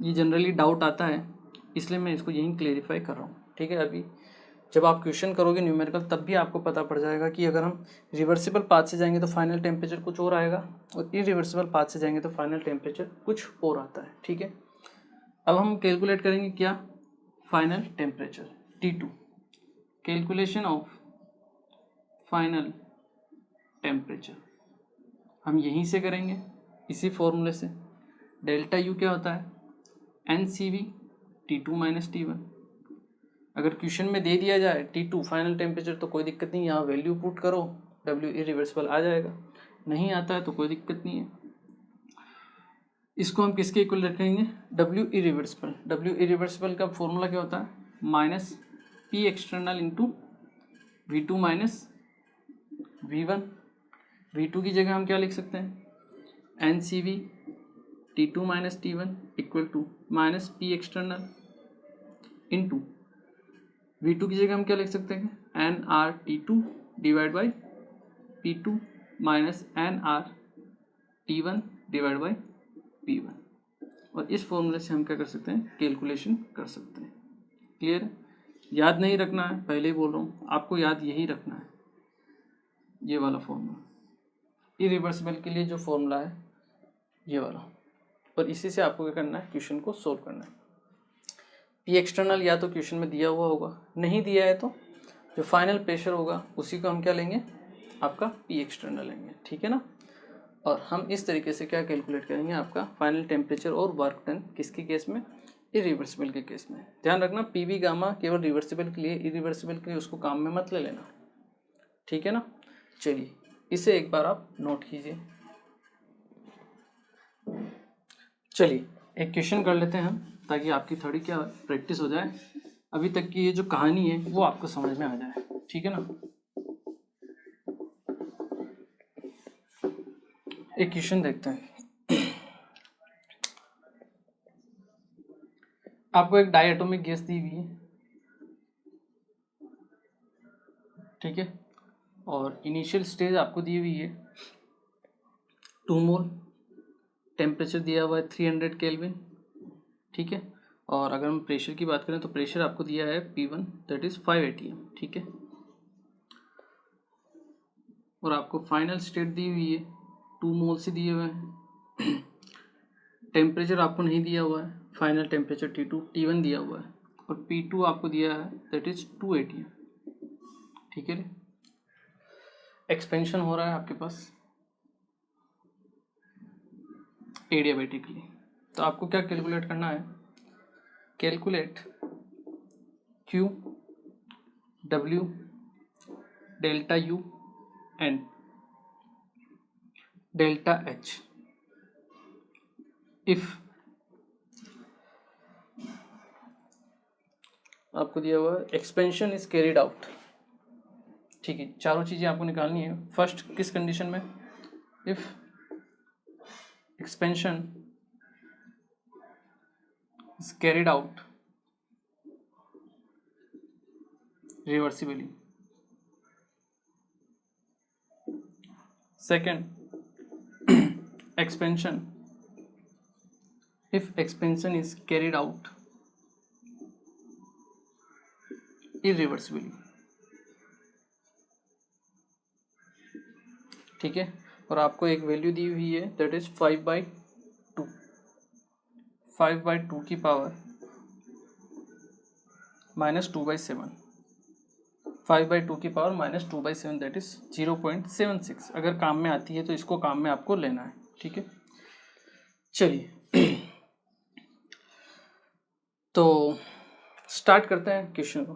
ये जनरली डाउट आता है, इसलिए मैं इसको यहीं क्लेरिफाई कर रहा हूँ। ठीक है, अभी जब आप क्वेश्चन करोगे न्यूमेरिकल तब भी आपको पता पड़ जाएगा कि अगर हम रिवर्सिबल पाथ से जाएंगे तो फाइनल टेम्परेचर कुछ और आएगा, और इरिवर्सिबल पाथ से जाएंगे तो फाइनल टेम्परेचर कुछ और आता है। ठीक है, अब हम कैलकुलेट करेंगे क्या, final temperature T2, calculation of final temperature हम यहीं से करेंगे, इसी फॉर्मूले से। डेल्टा यू क्या होता है, NCV T2 माइनस T1। अगर क्वेश्चन में दे दिया जाए T2 फाइनल टेम्परेचर तो कोई दिक्कत नहीं, यहाँ वैल्यू पुट करो, W इरिवर्सिबल आ जाएगा। नहीं आता है तो कोई दिक्कत नहीं है। इसको हम किसके इक्वल रखेंगे, W इरिवर्सिबल। W इरिवर्सिबल का फॉर्मूला क्या होता है, minus P external into V2 minus V1। V2 की जगह हम क्या लिख सकते हैं, NCV T2 minus T1 equal to minus P external into V2 की जगह हम क्या लिख सकते हैं, NR T2 divide by P2 minus NR T1 divide by P1। और इस फॉर्मूले से हम क्या कर सकते हैं, कैलकुलेशन कर सकते हैं। क्लियर है? याद नहीं रखना है, पहले ही बोल रहा हूँ आपको, याद यही रखना है, ये वाला फॉर्मूला। इरिवर्सिबल के लिए जो फॉर्मूला है ये वाला, और इसी से आपको क्या करना है, क्वेश्चन को सोल्व करना है। P एक्सटर्नल या तो क्वेश्चन में दिया हुआ होगा, नहीं दिया है तो जो फाइनल प्रेशर होगा उसी को हम क्या लेंगे, आपका P एक्सटर्नल लेंगे। ठीक है ना। और हम इस तरीके से क्या कैलकुलेट करेंगे, आपका फाइनल टेम्परेचर और वर्क डन, किसके केस में, इरिवर्सिबल के केस में। ध्यान रखना PV गामा केवल रिवर्सिबल के लिए, इरिवर्सिबल के लिए उसको काम में मत ले लेना। ठीक है ना। चलिए इसे एक बार आप नोट कीजिए। चलिए एक क्वेश्चन कर लेते हैं हम, ताकि आपकी थोड़ी क्या प्रैक्टिस हो जाए, अभी तक की ये जो कहानी है वो आपको समझ में आ जाए। ठीक है ना। एक क्वेश्चन देखते हैं। आपको एक डायटोमिक गैस दी हुई है, ठीक है, और इनिशियल स्टेज आपको दी हुई है 2 मोल, टेम्परेचर दिया हुआ है 300 केल्विन। ठीक है, और अगर हम प्रेशर की बात करें तो प्रेशर आपको दिया है P1 दैट इज़ 5 atm, ठीक है। और आपको फाइनल स्टेट दी हुई है 2 मोल से दिए हुए हैं। टेम्परेचर आपको नहीं दिया हुआ है, फाइनल टेम्परेचर T1 दिया हुआ है, और P2 आपको दिया है दैट इज़ 2 atm, ठीक है। एक्सपेंशन हो रहा है आपके पास एडियाबेटिकली, तो आपको क्या कैलकुलेट करना है, calculate Q W delta U and delta H if आपको दिया हुआ एक्सपेंशन इज कैरिड आउट, ठीक है। चारों चीज़ें आपको निकालनी है। फर्स्ट किस कंडीशन में, if expansion is carried out reversibly. Second, expansion if expansion is carried out irreversibly, ठीक है। और आपको एक वैल्यू दी हुई है दैट इज 5/2, 5/2 की पावर -2/7, 5/2 की पावर -2/7 दैट इज 0.76। अगर काम में आती है तो इसको काम में आपको लेना है, ठीक है। चलिए तो स्टार्ट करते हैं क्वेश्चन को।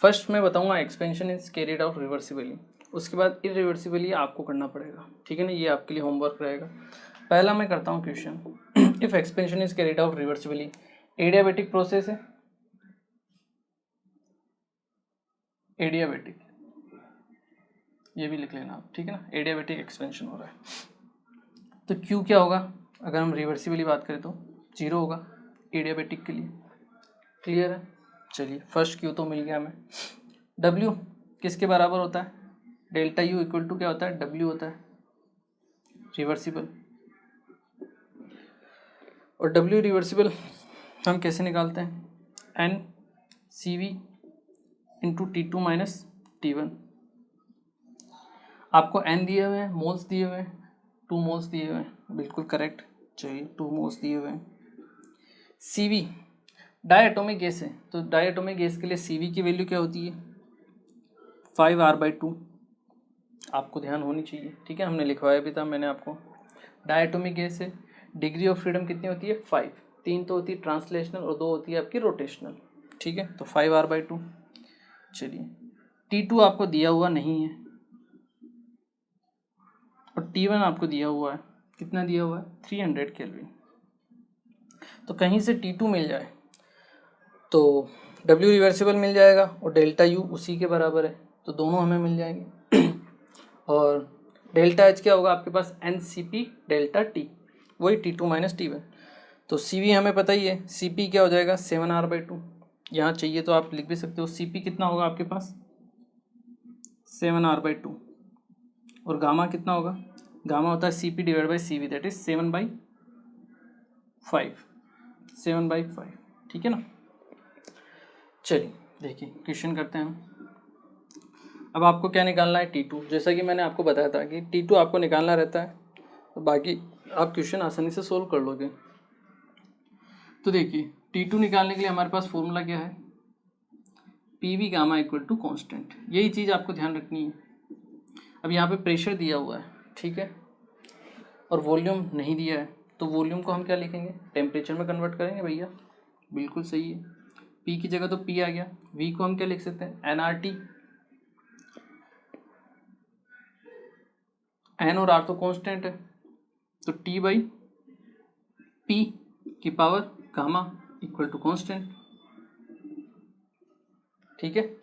फर्स्ट मैं बताऊंगा expansion is carried out reversibly, उसके बाद इरिवर्सिबली आपको करना पड़ेगा, ठीक है ना। ये आपके लिए होमवर्क रहेगा। पहला मैं करता हूँ question, if expansion is carried out reversibly, adiabatic process है, एडियाबेटिक, ये भी लिख लेना आप, ठीक है ना। एडियाबेटिक एक्सपेंशन हो रहा है तो Q क्या होगा, अगर हम रिवर्सिबली बात करें तो 0 होगा एडियाबेटिक के लिए, क्लियर है। चलिए फर्स्ट Q तो मिल गया हमें। W किसके बराबर होता है, डेल्टा U इक्वल टू क्या होता है, W होता है रिवर्सिबल, और W रिवर्सिबल हम कैसे निकालते हैं, N CV into T2 minus T1। आपको N दिए हुए हैं, मोल्स दिए हुए हैं, 2 मोल्स दिए हुए हैं, बिल्कुल करेक्ट। चलिए 2 मोल्स दिए हुए हैं। CV डायटोमिक गैस है, तो डायटोमिक गैस के लिए CV की वैल्यू क्या होती है, 5R/2, आपको ध्यान होनी चाहिए, ठीक है। हमने लिखवाया भी था मैंने आपको। डायटोमिक गैस है, डिग्री ऑफ फ्रीडम कितनी होती है, 5, 3 तो होती है ट्रांसलेशनल और 2 होती है आपकी रोटेशनल, ठीक है। तो 5R/2। चलिए T2 आपको दिया हुआ नहीं है और T1 आपको दिया हुआ है, कितना दिया हुआ है, 300 केल्विन। तो कहीं से T2 मिल जाए तो W रिवर्सिबल मिल जाएगा और डेल्टा U उसी के बराबर है, तो दोनों हमें मिल जाएंगे। और डेल्टा H क्या होगा आपके पास, NCP डेल्टा T, वही T2 माइनस T1। तो CV हमें पता ही है, CP क्या हो जाएगा 7R/2, यहाँ चाहिए तो आप लिख भी सकते हो। CP कितना होगा आपके पास 7R/2, और गामा कितना होगा, गामा होता है CP divide by CV that is 7/5, 7/5, ठीक है ना। चलिए देखिए क्वेश्चन करते हैं हम। अब आपको क्या निकालना है, T2, जैसा कि मैंने आपको बताया था कि T2 आपको निकालना रहता है, तो बाकी आप क्वेश्चन आसानी से सोल्व कर लोगे। तो देखिए T2 निकालने के लिए हमारे पास फॉर्मूला क्या है, PV gamma equal to constant, यही चीज़ आपको ध्यान रखनी है। अब यहाँ पे प्रेशर दिया हुआ है, ठीक है, और वॉल्यूम नहीं दिया है, तो वॉल्यूम को हम क्या लिखेंगे, टेम्परेचर में कन्वर्ट करेंगे भैया, बिल्कुल सही है। P की जगह तो P आ गया, V को हम क्या लिख सकते हैं, nRT, N और R तो कांस्टेंट है, तो T/P की power gamma equal to constant, ठीक है।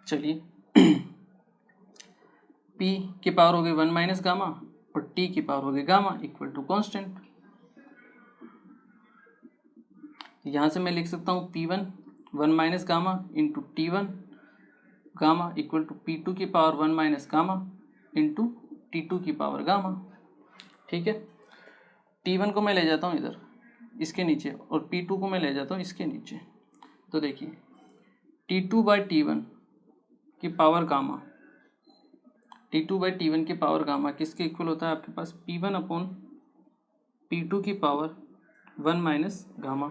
चलिए P की पावर हो गई 1 माइनस गामा और T की पावर हो गई गामा इक्वल टू कांस्टेंट। यहाँ से मैं लिख सकता हूँ P1 1 minus gamma into T1 gamma equal to P2 की power 1 minus gamma into T2 की पावर गामा, ठीक है। T1 को मैं ले जाता हूँ इधर, इसके नीचे, और P2 को मैं ले जाता हूँ इसके नीचे। तो देखिए T2/T1 की पावर गामा, T2/T1 की पावर गामा किसके इक्वल होता है आपके पास, P1/P2 की पावर 1 माइनस गामा।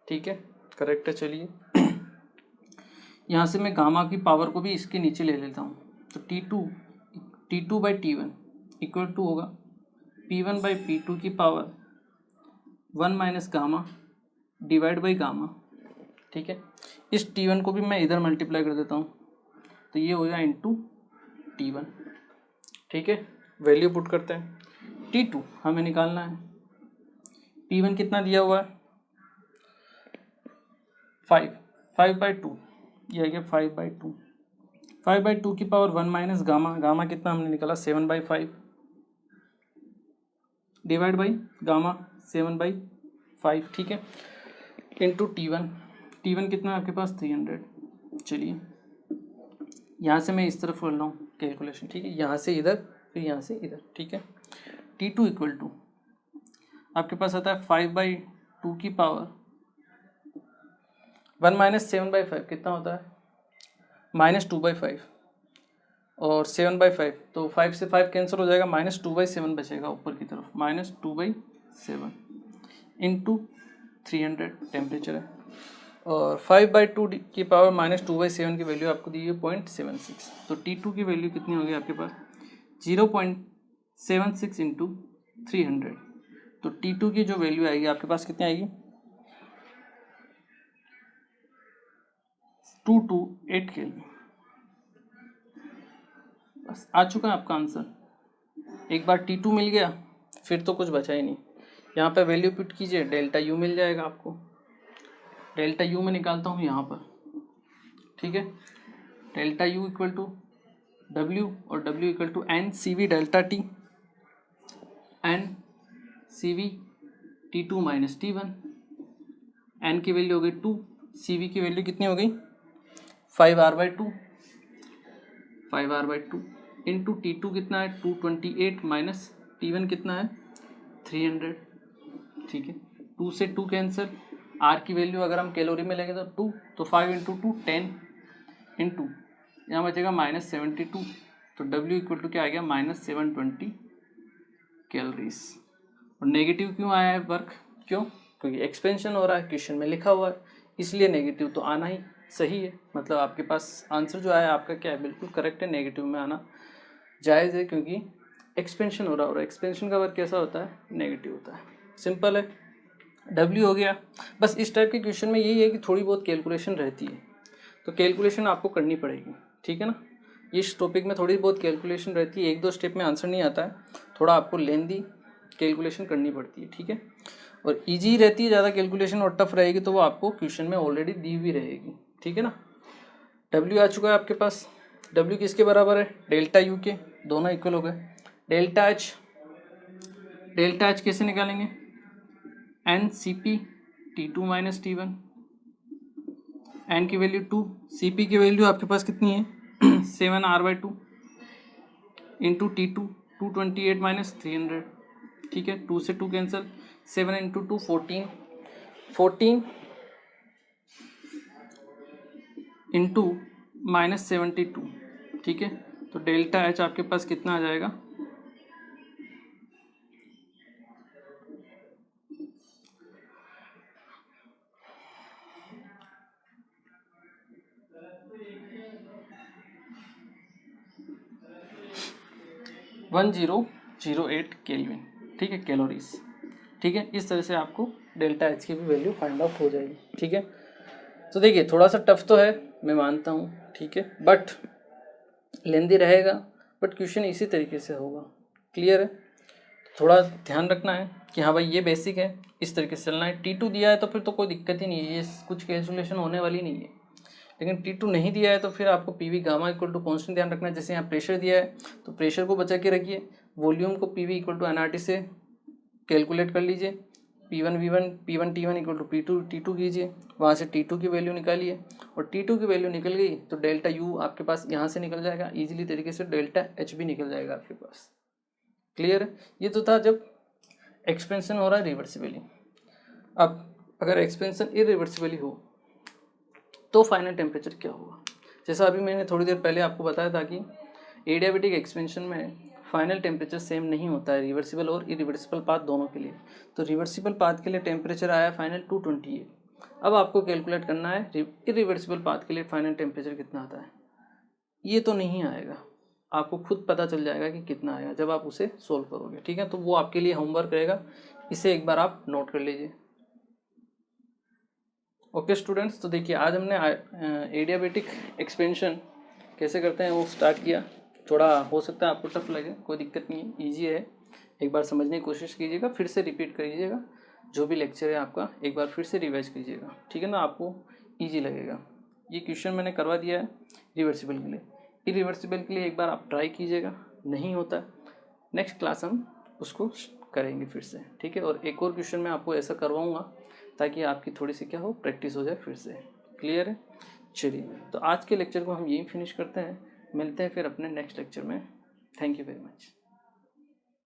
ठीक है, करेक्ट है। चलिए यहाँ से मैं गामा की पावर को भी इसके नीचे ले लेता हूँ। तो T2/T1 इक्वल टू होगा P1/P2 की power 1 minus gamma divide by gamma. ठीक है, इस T1 को भी मैं इधर मल्टीप्लाई कर देता हूँ, तो ये हो जाए इंटू T1। ठीक है, वैल्यू पुट करते हैं। T2 हमें निकालना है, P1 कितना दिया हुआ है 5/2, ये आ गया 5/2। 5/2 की पावर 1 माइनस गामा, गामा कितना हमने निकाला 7/5 डिवाइड बाई गामा 7/5। ठीक है, इंटू T1 कितना आपके पास 300। चलिए यहाँ से मैं इस तरफ कर रहा हूँ कैलकुलेशन। ठीक है, यहाँ से इधर फिर यहाँ से इधर। ठीक है, T2 इक्वल टू आपके पास आता है 5/2 की पावर 1 माइनस 7/5 कितना होता है -2/5, और 7/5 तो 5 से 5 कैंसिल हो जाएगा, -2/7 बचेगा ऊपर की तरफ, -2/7 इंटू 300 टेम्परेचर है, और 5/2 की पावर -2/7 की वैल्यू आपको दी है 0.76। तो T2 की वैल्यू कितनी होगी आपके पास 0.76 इंटू 300। तो T2 की जो वैल्यू आएगी आपके पास कितनी आएगी 228 केल्विन। बस आ चुका है आपका आंसर। एक बार T2 मिल गया फिर तो कुछ बचा ही नहीं। यहाँ पे वैल्यू पुट कीजिए, डेल्टा यू मिल जाएगा आपको। डेल्टा यू में निकालता हूँ यहाँ पर। ठीक है, delta U equal to W और W equal to N C V delta T, N C V T2 minus T1। N की वैल्यू हो गई 2, सी वी की वैल्यू कितनी हो गई 5R/2 इंटू T2 कितना है 228 माइनस T1 कितना है 300। ठीक है, 2 से 2 कैंसिल, R की वैल्यू अगर हम कैलोरी में लेंगे तो 2, तो 5 इंटू 2 10 इंटू यहाँ बचेगा -72। तो W इक्वल टू क्या आ गया -720 कैलोरीज। और नेगेटिव क्यों आया है वर्क, क्यों, क्योंकि एक्सपेंशन हो रहा है, क्वेश्चन में लिखा हुआ है, इसलिए नेगेटिव तो आना ही सही है। मतलब आपके पास आंसर जो आया आपका क्या है, बिल्कुल करेक्ट है, नेगेटिव में आना जायज़ है, क्योंकि एक्सपेंशन हो रहा है और एक्सपेंशन का वर्क कैसा होता है, नेगेटिव होता है। सिंपल है, W हो गया। बस इस टाइप के क्वेश्चन में यही है कि थोड़ी बहुत कैलकुलेशन रहती है, तो कैलकुलेशन आपको करनी पड़ेगी। ठीक है ना, इस टॉपिक में थोड़ी बहुत कैलकुलेशन रहती है, 1-2 स्टेप में आंसर नहीं आता है, थोड़ा आपको लेंदी कैलकुलेशन करनी पड़ती है। ठीक है, और इजी रहती है ज़्यादा कैलकुलेशन, और टफ रहेगी तो वो आपको क्वेश्चन में ऑलरेडी दी हुई रहेगी। ठीक है ना, W आ चुका है आपके पास। W किसके बराबर है, डेल्टा यू के, दोनों इक्वल हो गए। डेल्टा एच कैसे निकालेंगे, N C P T2 minus T1, N की वैल्यू 2, सी पी की वैल्यू आपके पास कितनी है 7R/2 इंटू T2 228 माइनस 300। ठीक है, 2 से 2 कैंसिल, 7 इंटू 2 14 इंटू -72। ठीक है, तो डेल्टा एच आपके पास कितना आ जाएगा 1008 केल्विन। ठीक है, कैलोरीज। ठीक है, इस तरह से आपको डेल्टा एच की भी वैल्यू फाइंड आउट हो जाएगी। ठीक है, तो देखिए थोड़ा सा टफ तो है, मैं मानता हूँ। ठीक है, बट लेंदी रहेगा, बट क्वेश्चन इसी तरीके से होगा। क्लियर है, थोड़ा ध्यान रखना है कि हाँ भाई ये बेसिक है, इस तरीके से चलना है। T2 दिया है तो फिर तो कोई दिक्कत ही नहीं है, ये कुछ कैलकुलेशन होने वाली नहीं है। लेकिन T2 नहीं दिया है तो फिर आपको PV gamma equal to constant ध्यान रखना है। जैसे यहाँ प्रेशर दिया है तो प्रेशर को बचा के रखिए, वॉल्यूम को PV इक्वल टू NRT से कैलकुलेट कर लीजिए, P1 V1 P1 T1 equal to P2 T2 कीजिए, वहाँ से T2 की वैल्यू निकालिए, और T2 की वैल्यू निकल गई तो डेल्टा U आपके पास यहाँ से निकल जाएगा ईजिली तरीके से, डेल्टा H भी निकल जाएगा आपके पास। क्लियर है, ये तो था जब एक्सपेंशन हो रहा है रिवर्सिबली। अब अगर एक्सपेंशन इरिवर्सिबली हो तो फाइनल टेम्परेचर क्या होगा। जैसा अभी मैंने थोड़ी देर पहले आपको बताया था कि एडियाबेटिक एक्सपेंशन में फाइनल टेम्परेचर सेम नहीं होता है रिवर्सिबल और इरिवर्सिबल पाथ दोनों के लिए। तो रिवर्सिबल पाथ के लिए टेम्परेचर आया फाइनल 228। अब आपको कैलकुलेट करना है इरिवर्सिबल पाथ के लिए फाइनल टेम्परेचर कितना आता है। ये तो नहीं आएगा, आपको खुद पता चल जाएगा कि कितना आएगा जब आप उसे सोल्व करोगे, ठीक है। तो वो आपके लिए होमवर्क रहेगा, इसे एक बार आप नोट कर लीजिए। ओके स्टूडेंट्स, तो देखिए आज हमने एडियाबेटिक एक्सपेंशन कैसे करते हैं वो स्टार्ट किया। थोड़ा हो सकता है आपको टफ लगे, कोई दिक्कत नहीं है, ईजी है। एक बार समझने की कोशिश कीजिएगा, फिर से रिपीट करिएगा, जो भी लेक्चर है आपका एक बार फिर से रिवाइज कीजिएगा, ठीक है ना, आपको ईजी लगेगा। ये क्वेश्चन मैंने करवा दिया है रिवर्सिबल के लिए। इरिवर्सिबल के लिए एक बार आप ट्राई कीजिएगा, नहीं होता नेक्स्ट क्लास हम उसको करेंगे फिर से, ठीक है। और एक और क्वेश्चन मैं आपको ऐसा करवाऊँगा ताकि आपकी थोड़ी सी क्या हो प्रैक्टिस हो जाए फिर से। क्लियर है? चलिए, तो आज के लेक्चर को हम यहीं फिनिश करते हैं, मिलते हैं फिर अपने नेक्स्ट लेक्चर में। Thank you very much.